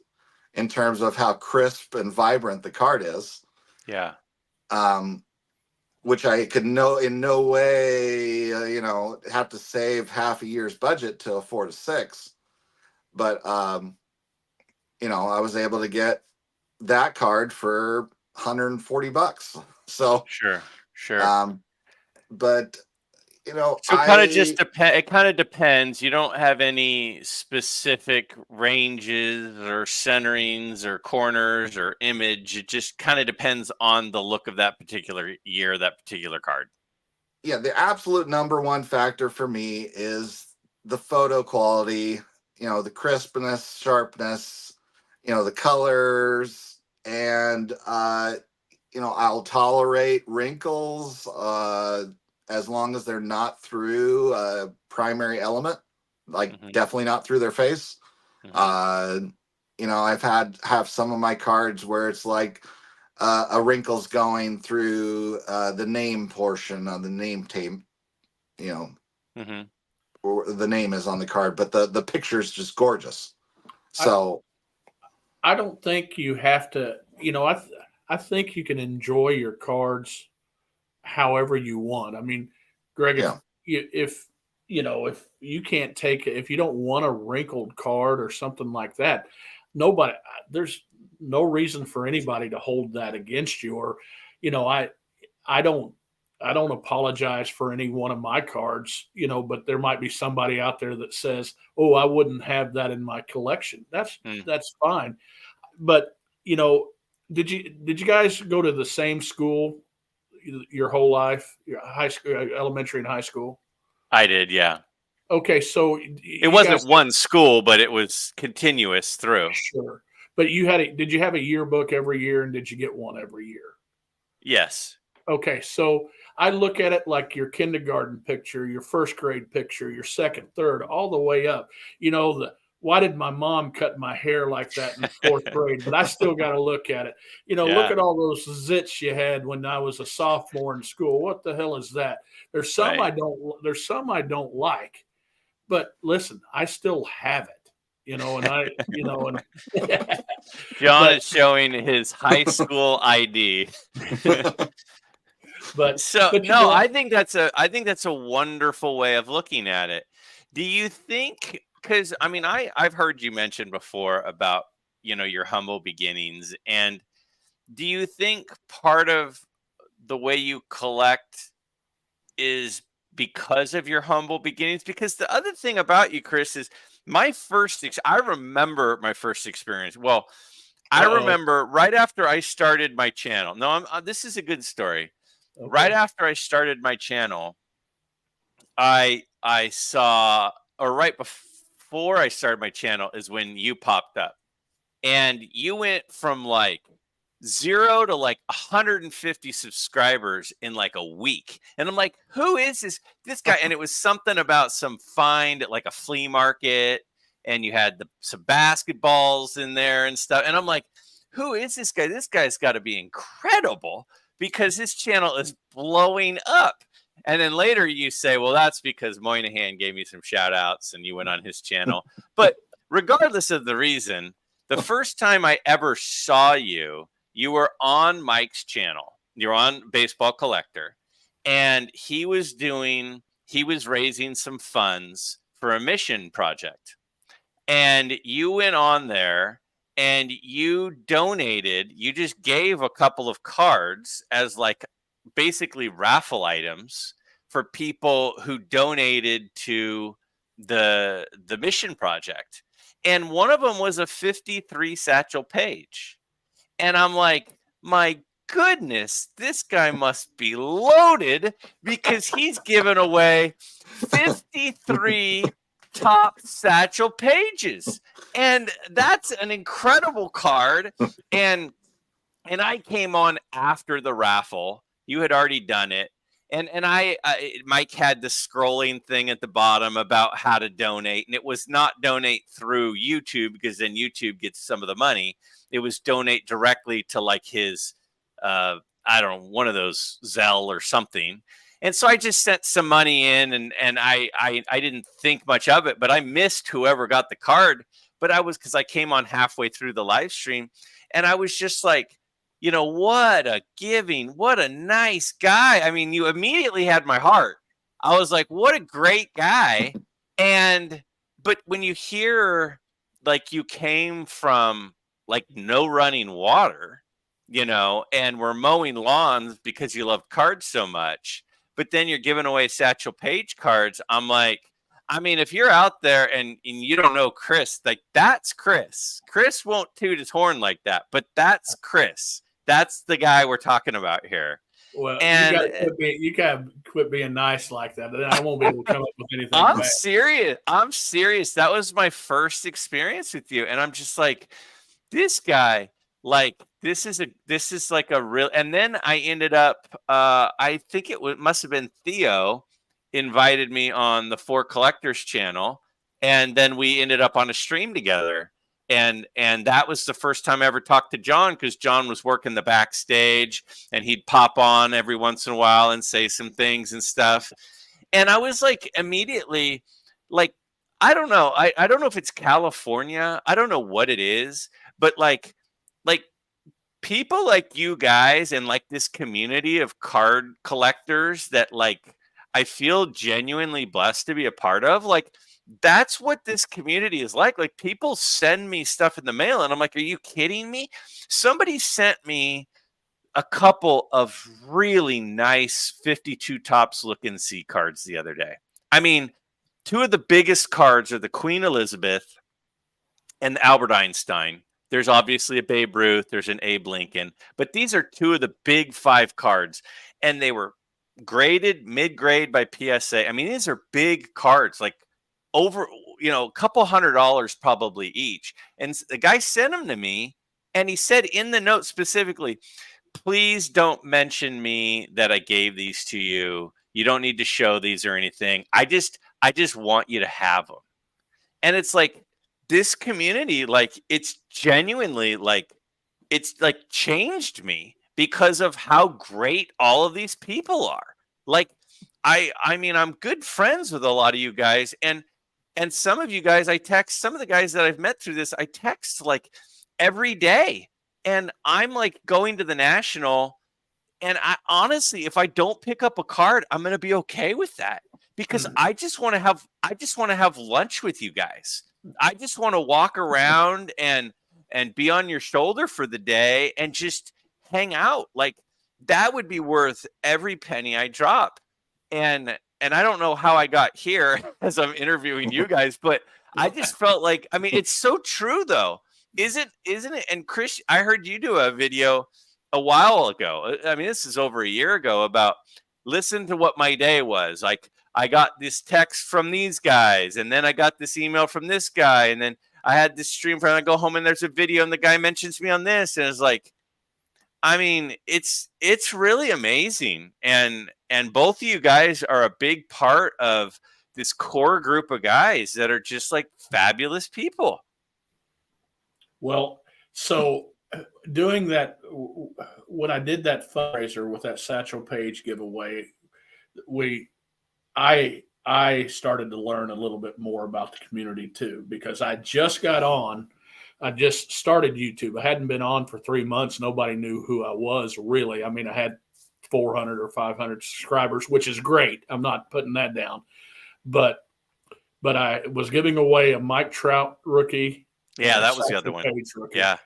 in terms of how crisp and vibrant the card is. Yeah. Which I could in no way, have to save half a year's budget to afford a 6. But, I was able to get that card for $140. So, Sure. but, So it kind of depends. You don't have any specific ranges or centerings or corners or image. It just kind of depends on the look of that particular year, that particular card. Yeah, the absolute number one factor for me is the photo quality, the crispness, sharpness, the colors, and I'll tolerate wrinkles as long as they're not through a primary element, like Mm-hmm. definitely not through their face. Mm-hmm. You know, I've have some of my cards where it's like a wrinkle's going through the name portion of the name tape, you know, Mm-hmm. or the name is on the card, but the picture is just gorgeous. So I don't think you have to, you know, I think you can enjoy your cards however you want. I mean, Greg, yeah, if you know, if you can't take it, if you don't want a wrinkled card or something like that, nobody, there's no reason for anybody to hold that against you. Or, you know, I don't, I don't apologize for any one of my cards, you know, but there might be somebody out there that says, "Oh, I wouldn't have that in my collection." That's fine. But, you know, did you guys go to the same school your whole life, your high school, elementary and high school? I did, yeah. Okay, so It you wasn't guys one school, but it was continuous through. sure, but did you have a yearbook every year, and did you get one every year? Yes. Okay, so I look at it like your kindergarten picture, your first grade picture, your second, third, all the way up. You know, why did my mom cut my hair like that in fourth grade? But I still got to look at it. You know, look Yeah. at all those zits you had when I was a sophomore in school. What the hell is that? There's some Right. I don't like, but listen, I still have it. You know, and John but is showing his high school ID. but So but you no, know, I think that's a wonderful way of looking at it. Do you think, because I mean I've heard you mention before about, you know, your humble beginnings, and do you think part of the way you collect is because of your humble beginnings? Because the other thing about you, Chris, is I remember my first experience. Well, I uh-oh. remember right after I started my channel. No, this is a good story. Right Okay. after I started my channel, I saw, or right before I started my channel is when you popped up, and you went from like 0 to like 150 subscribers in like a week. And I'm like, who is this guy? And it was something about some find at like a flea market, and you had some basketballs in there and stuff. And I'm like, who is this guy? This guy's got to be incredible because his channel is blowing up. And then later you say, well, that's because Moynihan gave me some shout outs and you went on his channel. But regardless of the reason, the first time I ever saw you, you were on Mike's channel. You're on Baseball Collector. And he was raising some funds for a mission project. And you went on there and you just gave a couple of cards as like basically raffle items for people who donated to the mission project. And one of them was a 53 satchel page. And I'm like, my goodness, this guy must be loaded because he's given away 53 top satchel pages. And that's an incredible card. And I came on after the raffle. You had already done it. And Mike had the scrolling thing at the bottom about how to donate, and it was not donate through YouTube because then YouTube gets some of the money. It was donate directly to like his, I don't know, one of those Zelle or something. And so I just sent some money in, and I didn't think much of it, but I missed whoever got the card. But because I came on halfway through the live stream, and I was just like, you know, what a nice guy. I mean, you immediately had my heart. I was like, what a great guy. But when you hear like you came from like no running water, you know, and we're mowing lawns because you love cards so much, but then you're giving away satchel page cards. I'm like, I mean, if you're out there and you don't know Chris, like that's Chris. Chris won't toot his horn like that, but that's Chris. That's the guy we're talking about here. Well, And you gotta quit being nice like that. Then I won't be able to come up with anything I'm bad. serious. I'm serious. That was my first experience with you. And I'm just like, this guy, like, this is like a real, and then I ended up, I think must have been Theo invited me on the Four Collectors channel, and then we ended up on a stream together. And that was the first time I ever talked to John, because John was working the backstage and he'd pop on every once in a while and say some things and stuff. And I was like, immediately, like, I don't know. I don't know if it's California. I don't know what it is, but like people like you guys and like this community of card collectors that, like, I feel genuinely blessed to be a part of. Like, that's what this community is like. Like, people send me stuff in the mail and I'm like, are you kidding me? Somebody sent me a couple of really nice 52 tops looking C cards the other day. I mean, two of the biggest cards are the Queen Elizabeth and the Albert Einstein. There's obviously a Babe Ruth, there's an Abe Lincoln, but these are two of the big 5 cards, and they were graded mid-grade by PSA. I mean, these are big cards, like over, a couple $100 probably each. And the guy sent them to me, and he said in the note specifically, please don't mention me that I gave these to you. You don't need to show these or anything. I just want you to have them. And it's like, this community, like, it's genuinely like, it's like changed me because of how great all of these people are. Like, I mean, I'm good friends with a lot of you guys, and some of you guys, I text, some of the guys that I've met through this, I text like every day. And I'm like going to the National, and I honestly, if I don't pick up a card, I'm going to be okay with that, because I just want to have lunch with you guys. I just want to walk around and be on your shoulder for the day and just hang out. Like, that would be worth every penny I drop. And I don't know how I got here as I'm interviewing you guys, but I just felt like, I mean, it's so true though. Isn't it? And Chris, I heard you do a video a while ago. I mean, this is over a year ago, about listen to what my day was. Like, I got this text from these guys, and then I got this email from this guy, and then I had this stream from, I go home and there's a video and the guy mentions me on this. And it's like, I mean, it's really amazing. And both of you guys are a big part of this core group of guys that are just like fabulous people. Well, so doing that, when I did that fundraiser with that Satchel Paige giveaway, I started to learn a little bit more about the community too, because I just started YouTube. I hadn't been on for 3 months. Nobody knew who I was, really. I mean, I had 400 or 500 subscribers, which is great. I'm not putting that down, but I was giving away a Mike Trout rookie. Yeah, that was the other one. Yeah.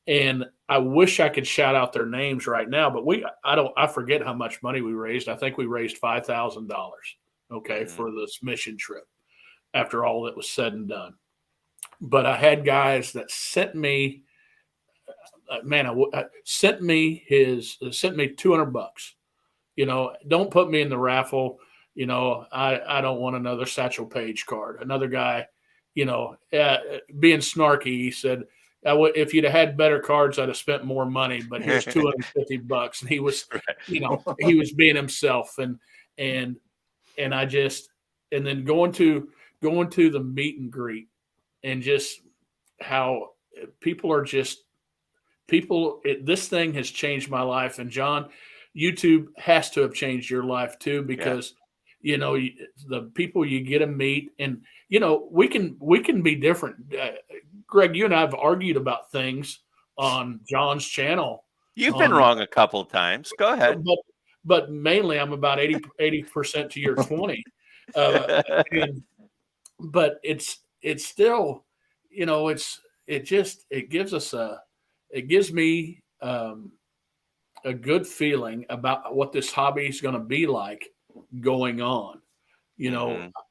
And I wish I could shout out their names right now, but I forget how much money we raised. I think we raised $5,000, for this mission trip after all that was said and done. But I had guys that sent me, sent me $200. Don't put me in the raffle. I don't want another Satchel Paige card. Another guy, being snarky, he said, if you'd have had better cards, I'd have spent more money, but here's $250. And he was, he was being himself. And I just, and then going to the meet and greet, and just how this thing has changed my life. And John, YouTube has to have changed your life too, because the people you get to meet, and we can be different. Greg, you and I have argued about things on John's channel. You've been wrong a couple of times. Go ahead. But mainly I'm about 80% to your 20. But it's still, it gives me a good feeling about what this hobby is going to be like going on.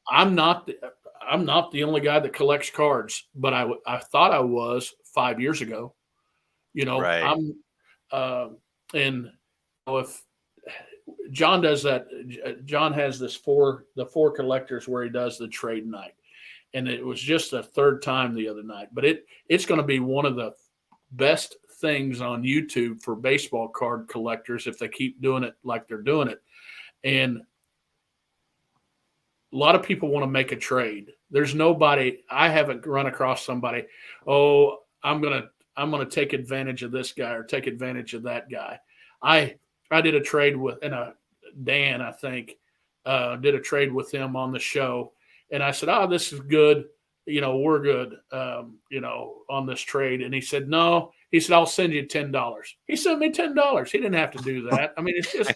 I'm not the only guy that collects cards, but I thought I was 5 years ago. Right. And if John does that, John has the four collectors where he does the trade night, and it was just the third time the other night. But it's going to be one of the best things on YouTube for baseball card collectors if they keep doing it like they're doing it. And a lot of people want to make a trade. There's nobody, I haven't run across somebody, oh, I'm gonna take advantage of this guy or take advantage of that guy. I did a trade with Dan, I think, did a trade with him on the show, and I said, "Oh, this is good. We're good. On this trade." And he said, "No." He said, "I'll send you $10." He sent me $10. He didn't have to do that. I mean, it's just,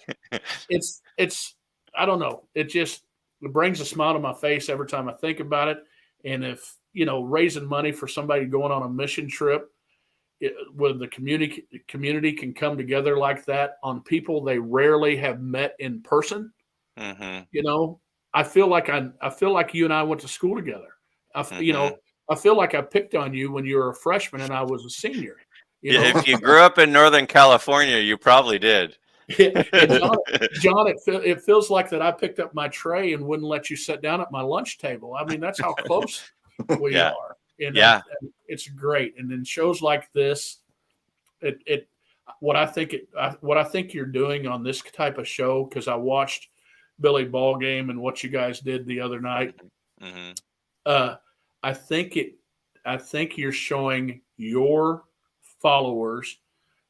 it's. I don't know. It brings a smile to my face every time I think about it. And if raising money for somebody going on a mission trip, where the community can come together like that on people they rarely have met in person. Mm-hmm. I feel like you and I went to school together. I feel like I picked on you when you were a freshman and I was a senior. If you grew up in Northern California, you probably did. John, it feels like that I picked up my tray and wouldn't let you sit down at my lunch table. I mean, that's how close we are. And it's great. And then shows like this, what I think you're doing on this type of show, because I watched Billy Ball Game and what you guys did the other night. Mm-hmm. I think you're showing your followers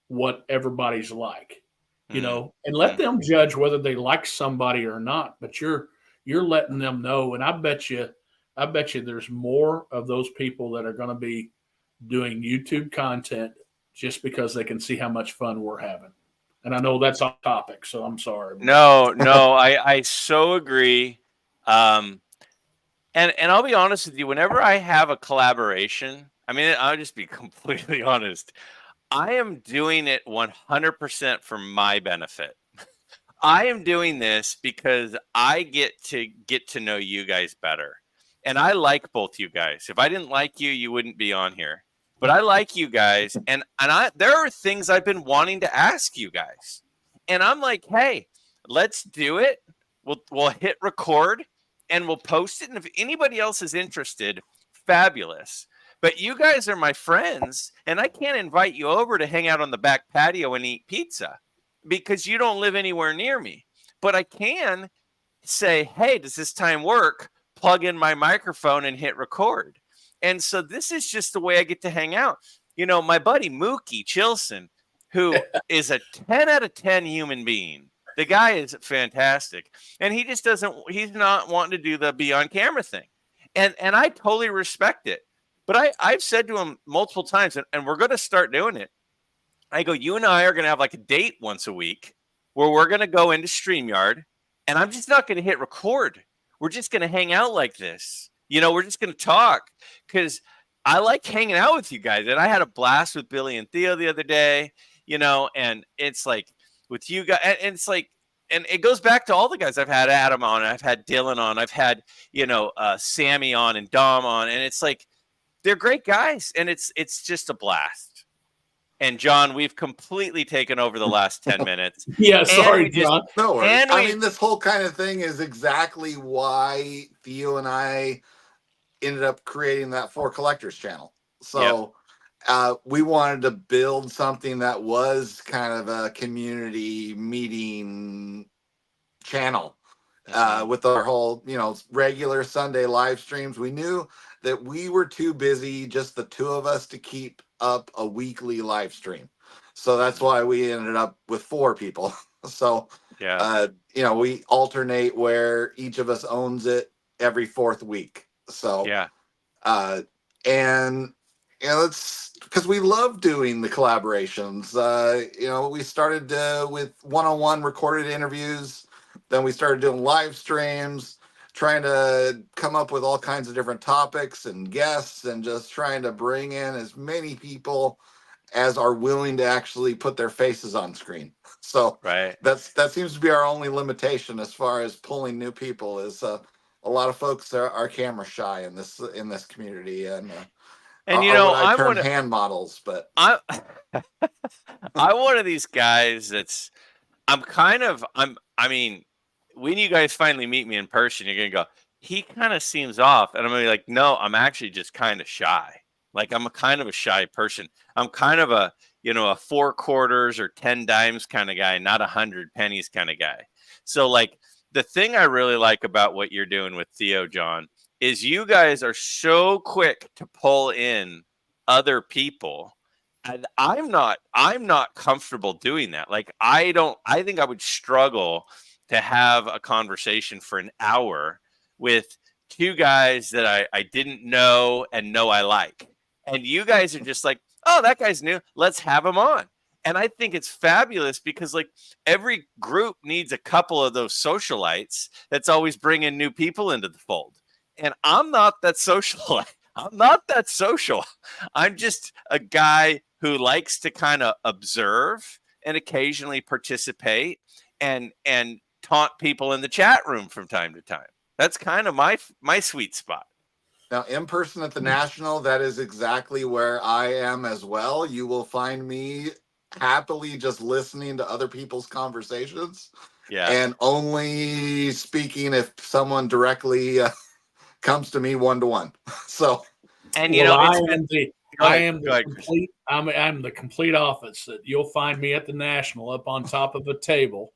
what everybody's like, and let them judge whether they like somebody or not. But you're letting them know, and I bet you there's more of those people that are going to be doing YouTube content just because they can see how much fun we're having. And I know that's off topic, so I'm sorry. No, I so agree. And I'll be honest with you, whenever I have a collaboration, I mean, I'll just be completely honest. I am doing it 100% for my benefit. I am doing this because I get to know you guys better. And I like both you guys. If I didn't like you, you wouldn't be on here. But I like you guys. And there are things I've been wanting to ask you guys. And I'm like, hey, let's do it. We'll hit record and we'll post it. And if anybody else is interested, fabulous. But you guys are my friends, and I can't invite you over to hang out on the back patio and eat pizza because you don't live anywhere near me. But I can say, hey, does this time work? Plug in my microphone and hit record. And so this is just the way I get to hang out. My buddy Mookie Chilson, who is a 10 out of 10 human being. The guy is fantastic. And he just he's not wanting to do the be on camera thing. And I totally respect it. But I've said to him multiple times, and we're going to start doing it. I go, you and I are going to have like a date once a week where we're going to go into StreamYard, and I'm just not going to hit record. We're just going to hang out like this. We're just going to talk because I like hanging out with you guys. And I had a blast with Billy and Theo the other day, and it's like with you guys, and it's like, and it goes back to all the guys. I've had Adam on, I've had Dylan on, I've had, Sammy on and Dom on, and it's like, they're great guys, and it's just a blast. And John, we've completely taken over the last 10 minutes. Yeah, sorry, John. No worries. I mean, this whole kind of thing is exactly why Theo and I ended up creating that For Collectors channel. So we wanted to build something that was kind of a community meeting channel. With our whole, regular Sunday live streams. We knew that we were too busy, just the two of us, to keep up a weekly live stream. So that's why we ended up with 4 people. So, we alternate where each of us owns it every 4th week. So, and, it's because we love doing the collaborations. We started with one-on-one recorded interviews. Then we started doing live streams, trying to come up with all kinds of different topics and guests, and just trying to bring in as many people as are willing to actually put their faces on screen. So that seems to be our only limitation as far as pulling new people. Is a lot of folks are camera shy in this community, and I term hand models, but I'm one of these guys that's I mean, when you guys finally meet me in person, you're going to go, he kind of seems off. And I'm going to be like, no, I'm actually just kind of shy. Like I'm a kind of a shy person. I'm kind of a, a 4 quarters or 10 dimes kind of guy, not 100 pennies kind of guy. So like the thing I really like about what you're doing with Theo, John, is you guys are so quick to pull in other people. And I'm not comfortable doing that. Like I think I would struggle to have a conversation for an hour with 2 guys that I didn't know and know I like. And you guys are just like, oh, that guy's new. Let's have him on. And I think it's fabulous because like every group needs a couple of those socialites that's always bringing new people into the fold. And I'm not that social. I'm not that social. I'm just a guy who likes to kind of observe and occasionally participate and taunt people in the chat room from time to time. That's kind of my sweet spot. Now, in person at the National, that is exactly where I am as well. You will find me happily just listening to other people's conversations. Yeah. And only speaking if someone directly comes to me one-to-one. So, and I'm the complete opposite. You'll find me at the National up on top of a table,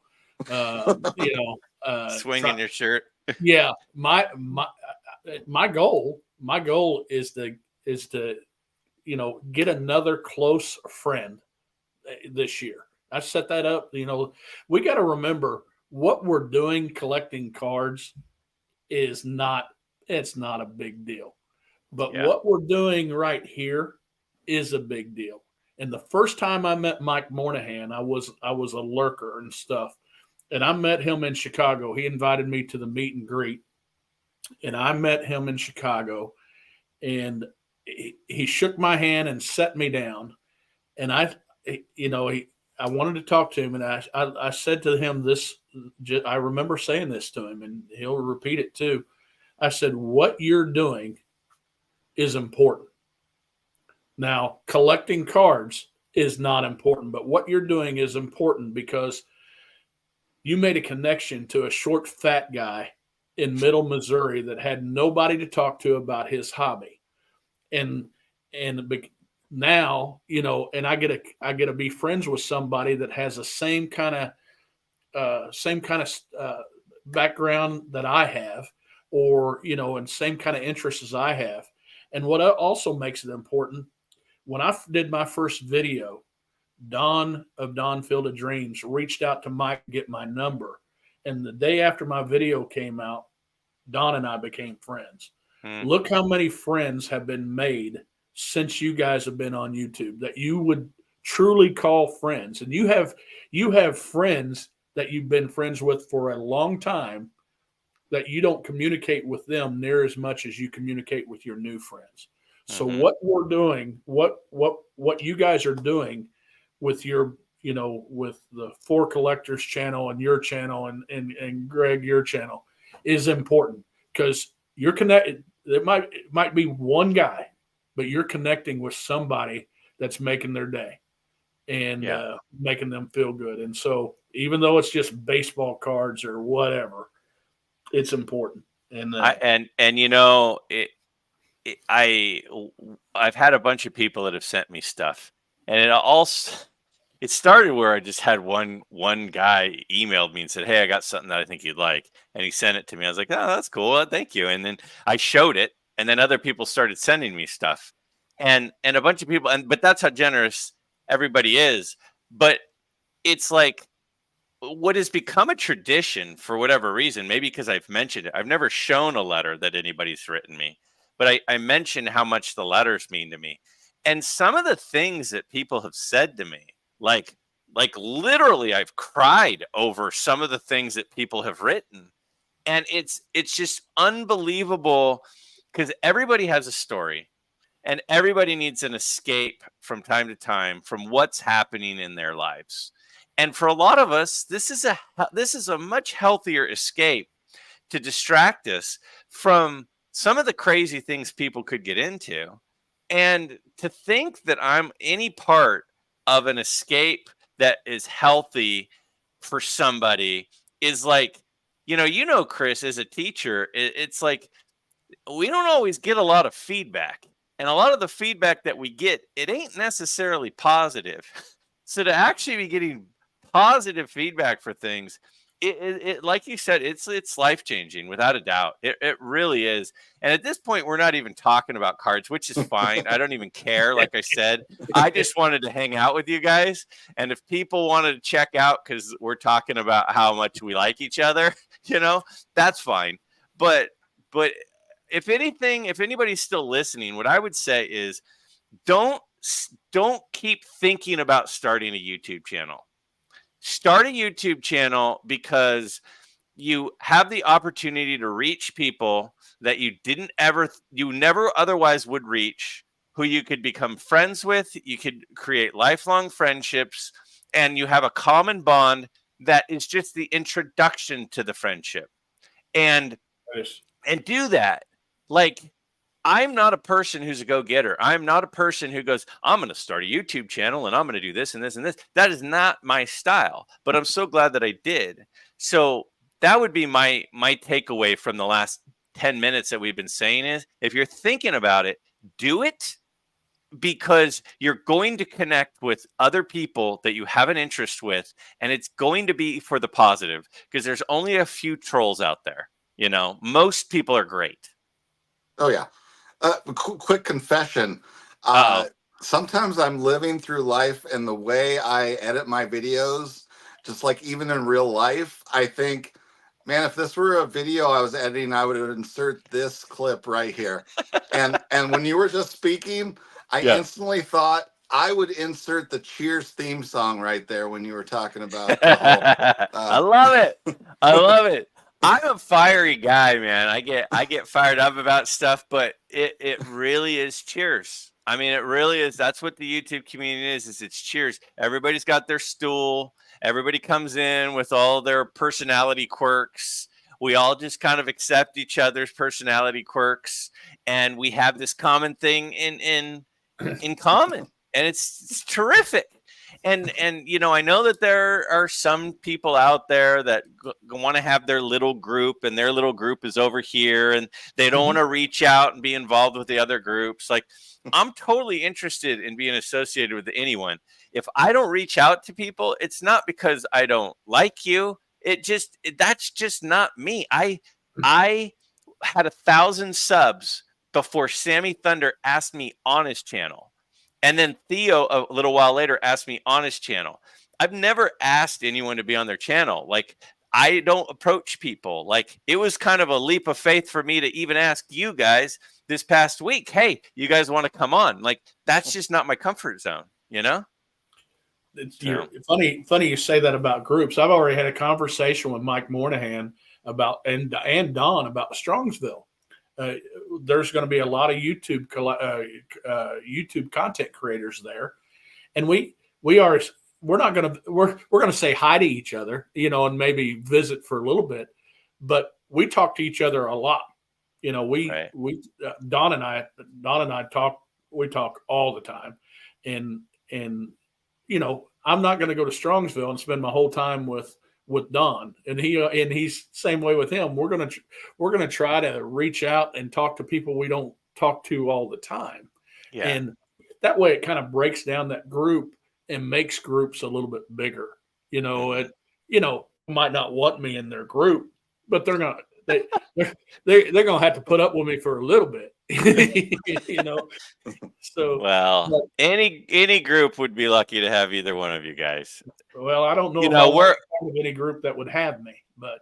swinging your shirt. Yeah, my goal is to get another close friend this year. I set that up. We got to remember what we're doing collecting cards is not a big deal. But what we're doing right here is a big deal. And the first time I met Mike Moynihan, I was a lurker and stuff. And I met him in Chicago. He invited me to the meet and greet. And I met him in Chicago. And he shook my hand and set me down. And I wanted to talk to him. And I said to him this, I remember saying this to him, and he'll repeat it too. I said, what you're doing is important. Now, collecting cards is not important, but what you're doing is important because you made a connection to a short, fat guy in Middle Missouri that had nobody to talk to about his hobby. And now, and I get to be friends with somebody that has the same kind of background that I have, or, and same kind of interests as I have. And what also makes it important, when I did my first video, Don of Don Field of Dreams reached out to Mike to get my number. And the day after my video came out, Don and I became friends. Look how many friends have been made since you guys have been on YouTube that you would truly call friends. And you have friends that you've been friends with for a long time that you don't communicate with them near as much as you communicate with your new friends. So what we're doing, what you guys are doing with your, with the Four Collectors channel and your channel and Greg, your channel, is important because you're connected. It might be one guy, but you're connecting with somebody that's making their day and making them feel good. And so even though it's just baseball cards or whatever, it's important. And I've had a bunch of people that have sent me stuff, and it started where I just had one guy emailed me and said, "Hey, I got something that I think you'd like," and he sent it to me. I was like, "Oh, that's cool. Thank you." And then I showed it, and then other people started sending me stuff, and a bunch of people, but that's how generous everybody is. But it's like what has become a tradition for whatever reason, maybe because I've mentioned it. I've never shown a letter that anybody's written me, but I mentioned how much the letters mean to me. And some of the things that people have said to me, like literally I've cried over some of the things that people have written. And it's just unbelievable because everybody has a story and everybody needs an escape from time to time from what's happening in their lives. And for a lot of us, this is a much healthier escape to distract us from some of the crazy things people could get into. And to think that I'm any part of an escape that is healthy for somebody is like, Chris, as a teacher, it's like we don't always get a lot of feedback. And a lot of the feedback that we get, it ain't necessarily positive. So to actually be getting positive feedback for things, it like you said, it's life changing without a doubt. It really is. And at this point, we're not even talking about cards, which is fine. I don't even care. Like I said, I just wanted to hang out with you guys. And if people wanted to check out because we're talking about how much we like each other, that's fine. But if anything, if anybody's still listening, what I would say is don't keep thinking about starting a YouTube channel. Start a YouTube channel because you have the opportunity to reach people that you never otherwise would reach, who you could become friends with. You could create lifelong friendships, and you have a common bond that is just the introduction to the friendship. And do that. Like, I'm not a person who's a go-getter. I'm not a person who goes, I'm going to start a YouTube channel and I'm going to do this and this and this. That is not my style, but I'm so glad that I did. So that would be my takeaway from the last 10 minutes that we've been saying is, if you're thinking about it, do it, because you're going to connect with other people that you have an interest with, and it's going to be for the positive, because there's only a few trolls out there. Most people are great. Oh yeah. Quick confession. Sometimes I'm living through life, and the way I edit my videos, just like even in real life, I think, man, if this were a video I was editing, I would insert this clip right here. And when you were just speaking, I instantly thought I would insert the Cheers theme song right there when you were talking about the whole. I love it. I love it. I'm a fiery guy, man. I get fired up about stuff, but it really is Cheers. I mean, it really is. That's what the YouTube community is it's Cheers. Everybody's got their stool. Everybody comes in with all their personality quirks. We all just kind of accept each other's personality quirks, and we have this common thing in common, and it's terrific. And I know that there are some people out there that want to have their little group, and their little group is over here, and they don't want to reach out and be involved with the other groups. Like, I'm totally interested in being associated with anyone. If I don't reach out to people, it's not because I don't like you. That's just not me. I had 1,000 subs before Sammy Thunder asked me on his channel. And then Theo, a little while later, asked me on his channel. I've never asked anyone to be on their channel. Like, I don't approach people. Like, it was kind of a leap of faith for me to even ask you guys this past week, hey, you guys want to come on? Like, that's just not my comfort zone, It's funny you say that about groups. I've already had a conversation with Mike Moynihan about and Don about Strongsville. There's going to be a lot of YouTube content creators there, and we're going to say hi to each other, and maybe visit for a little bit, but we talk to each other a lot. Don and I talk all the time, and I'm not going to go to Strongsville and spend my whole time with Don, and he's same way with him. We're going to try to reach out and talk to people we don't talk to all the time. Yeah. And that way it kind of breaks down that group and makes groups a little bit bigger. Might not want me in their group, but they're going to have to put up with me for a little bit. So, well, any group would be lucky to have either one of you guys. Well, I don't know if we're part of any group that would have me, but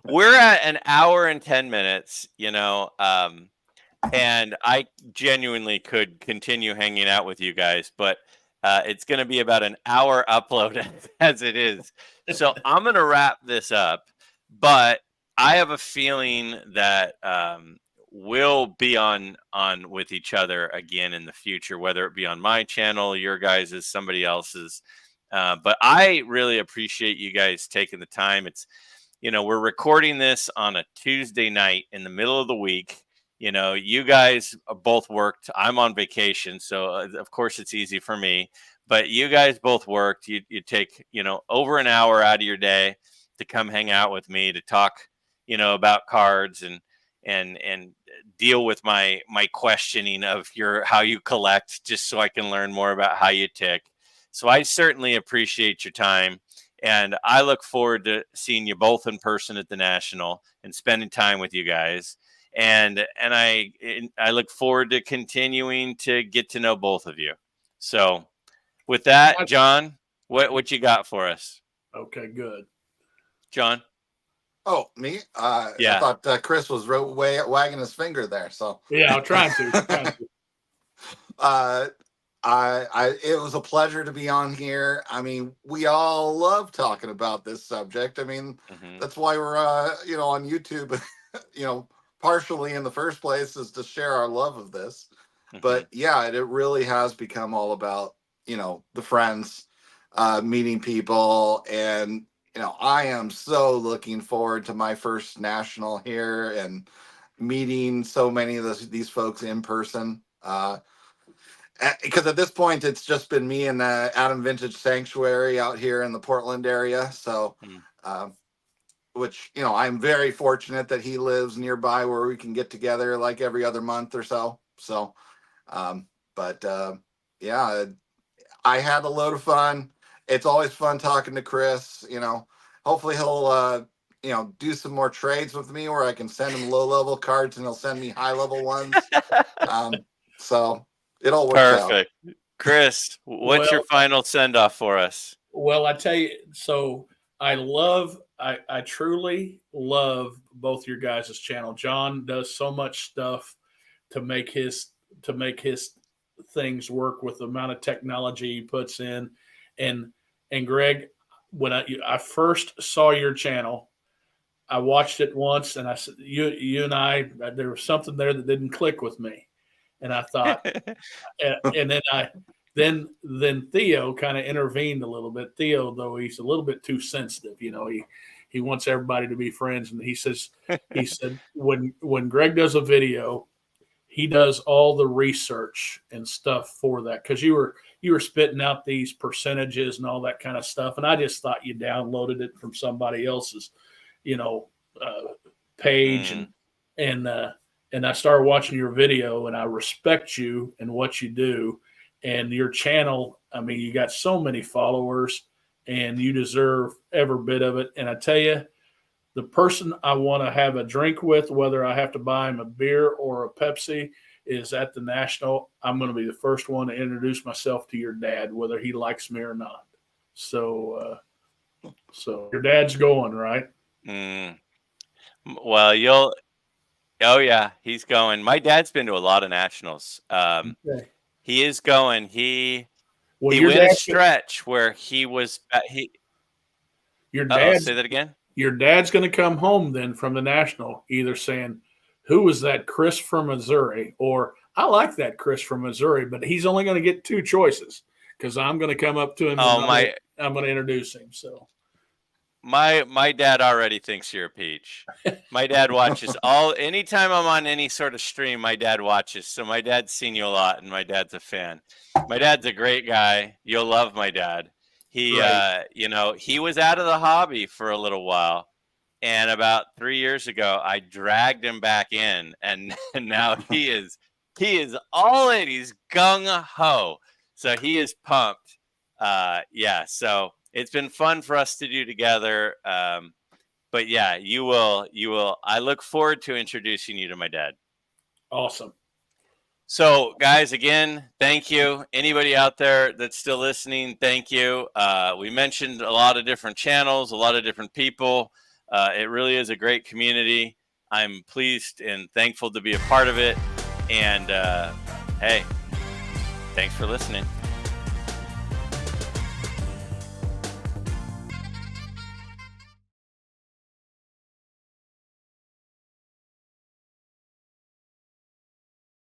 we're at an hour and 10 minutes, and I genuinely could continue hanging out with you guys, but it's going to be about an hour upload as it is. So I'm going to wrap this up, but I have a feeling that we'll be on with each other again in the future, whether it be on my channel, your guys's, somebody else's. But I really appreciate you guys taking the time. It's, we're recording this on a Tuesday night in the middle of the week. You guys both worked. I'm on vacation, so of course it's easy for me. But you guys both worked. You take over an hour out of your day to come hang out with me to talk about cards and deal with my questioning of how you collect, just so I can learn more about how you tick. So I certainly appreciate your time, and I look forward to seeing you both in person at the National and spending time with you guys. And I look forward to continuing to get to know both of you. So with that, John, what you got for us? Okay, good. John? Oh, me? Yeah. I thought Chris was wagging his finger there. So yeah, I'm trying to. It was a pleasure to be on here. I mean, we all love talking about this subject. I mean, that's why we're on YouTube, partially in the first place is to share our love of this. But yeah, it really has become all about, the friends, meeting people. And, I am so looking forward to my first national here and meeting so many of these folks in person. Because at this point, it's just been me and Adam Vintage Sanctuary out here in the Portland area. So, which, I'm very fortunate that he lives nearby where we can get together like every other month or so. So, yeah, I had a load of fun. It's always fun talking to Chris. Hopefully he'll, do some more trades with me where I can send him low-level cards and he'll send me high-level ones. So it all works out. Perfect. Chris, what's your final send-off for us? Well, I tell you, so I truly love both your guys' channel. John does so much stuff to make his things work with the amount of technology he puts in. And Greg, when I first saw your channel, I watched it once and I said, you and I, there was something there that didn't click with me. And I thought, and then then Theo kind of intervened a little bit. Theo, though, he's a little bit too sensitive. He wants everybody to be friends. And he said, when Greg does a video, he does all the research and stuff for that. Cause you were spitting out these percentages and all that kind of stuff. And I just thought you downloaded it from somebody else's, page. And I started watching your video and I respect you and what you do and your channel. I mean, you got so many followers and you deserve every bit of it. And I tell you, the person I want to have a drink with, whether I have to buy him a beer or a Pepsi, is at the National. I'm going to be the first one to introduce myself to your dad, whether he likes me or not. So your dad's going, right? Well, oh yeah, he's going. My dad's been to a lot of nationals. Okay. He is going. He Well, went a stretch where he was. Your dad. Say that again. Your dad's going to come home then from the National, either saying, "Who was that Chris from Missouri?" or "I like that Chris from Missouri," but he's only going to get two choices because I'm going to come up to him. I'm going to introduce him. So. My dad already thinks you're a peach. My dad watches anytime I'm on any sort of stream, my dad watches. So my dad's seen you a lot and my dad's a fan. My dad's a great guy. You'll love my dad. He he was out of the hobby for a little while. And about 3 years ago, I dragged him back in and now he is all in. He's gung ho. So he is pumped. So it's been fun for us to do together. But yeah, you will. I look forward to introducing you to my dad. Awesome. So guys, again, thank you. Anybody out there that's still listening, thank you. We mentioned a lot of different channels, a lot of different people. It really is a great community. I'm pleased and thankful to be a part of it. And hey, thanks for listening.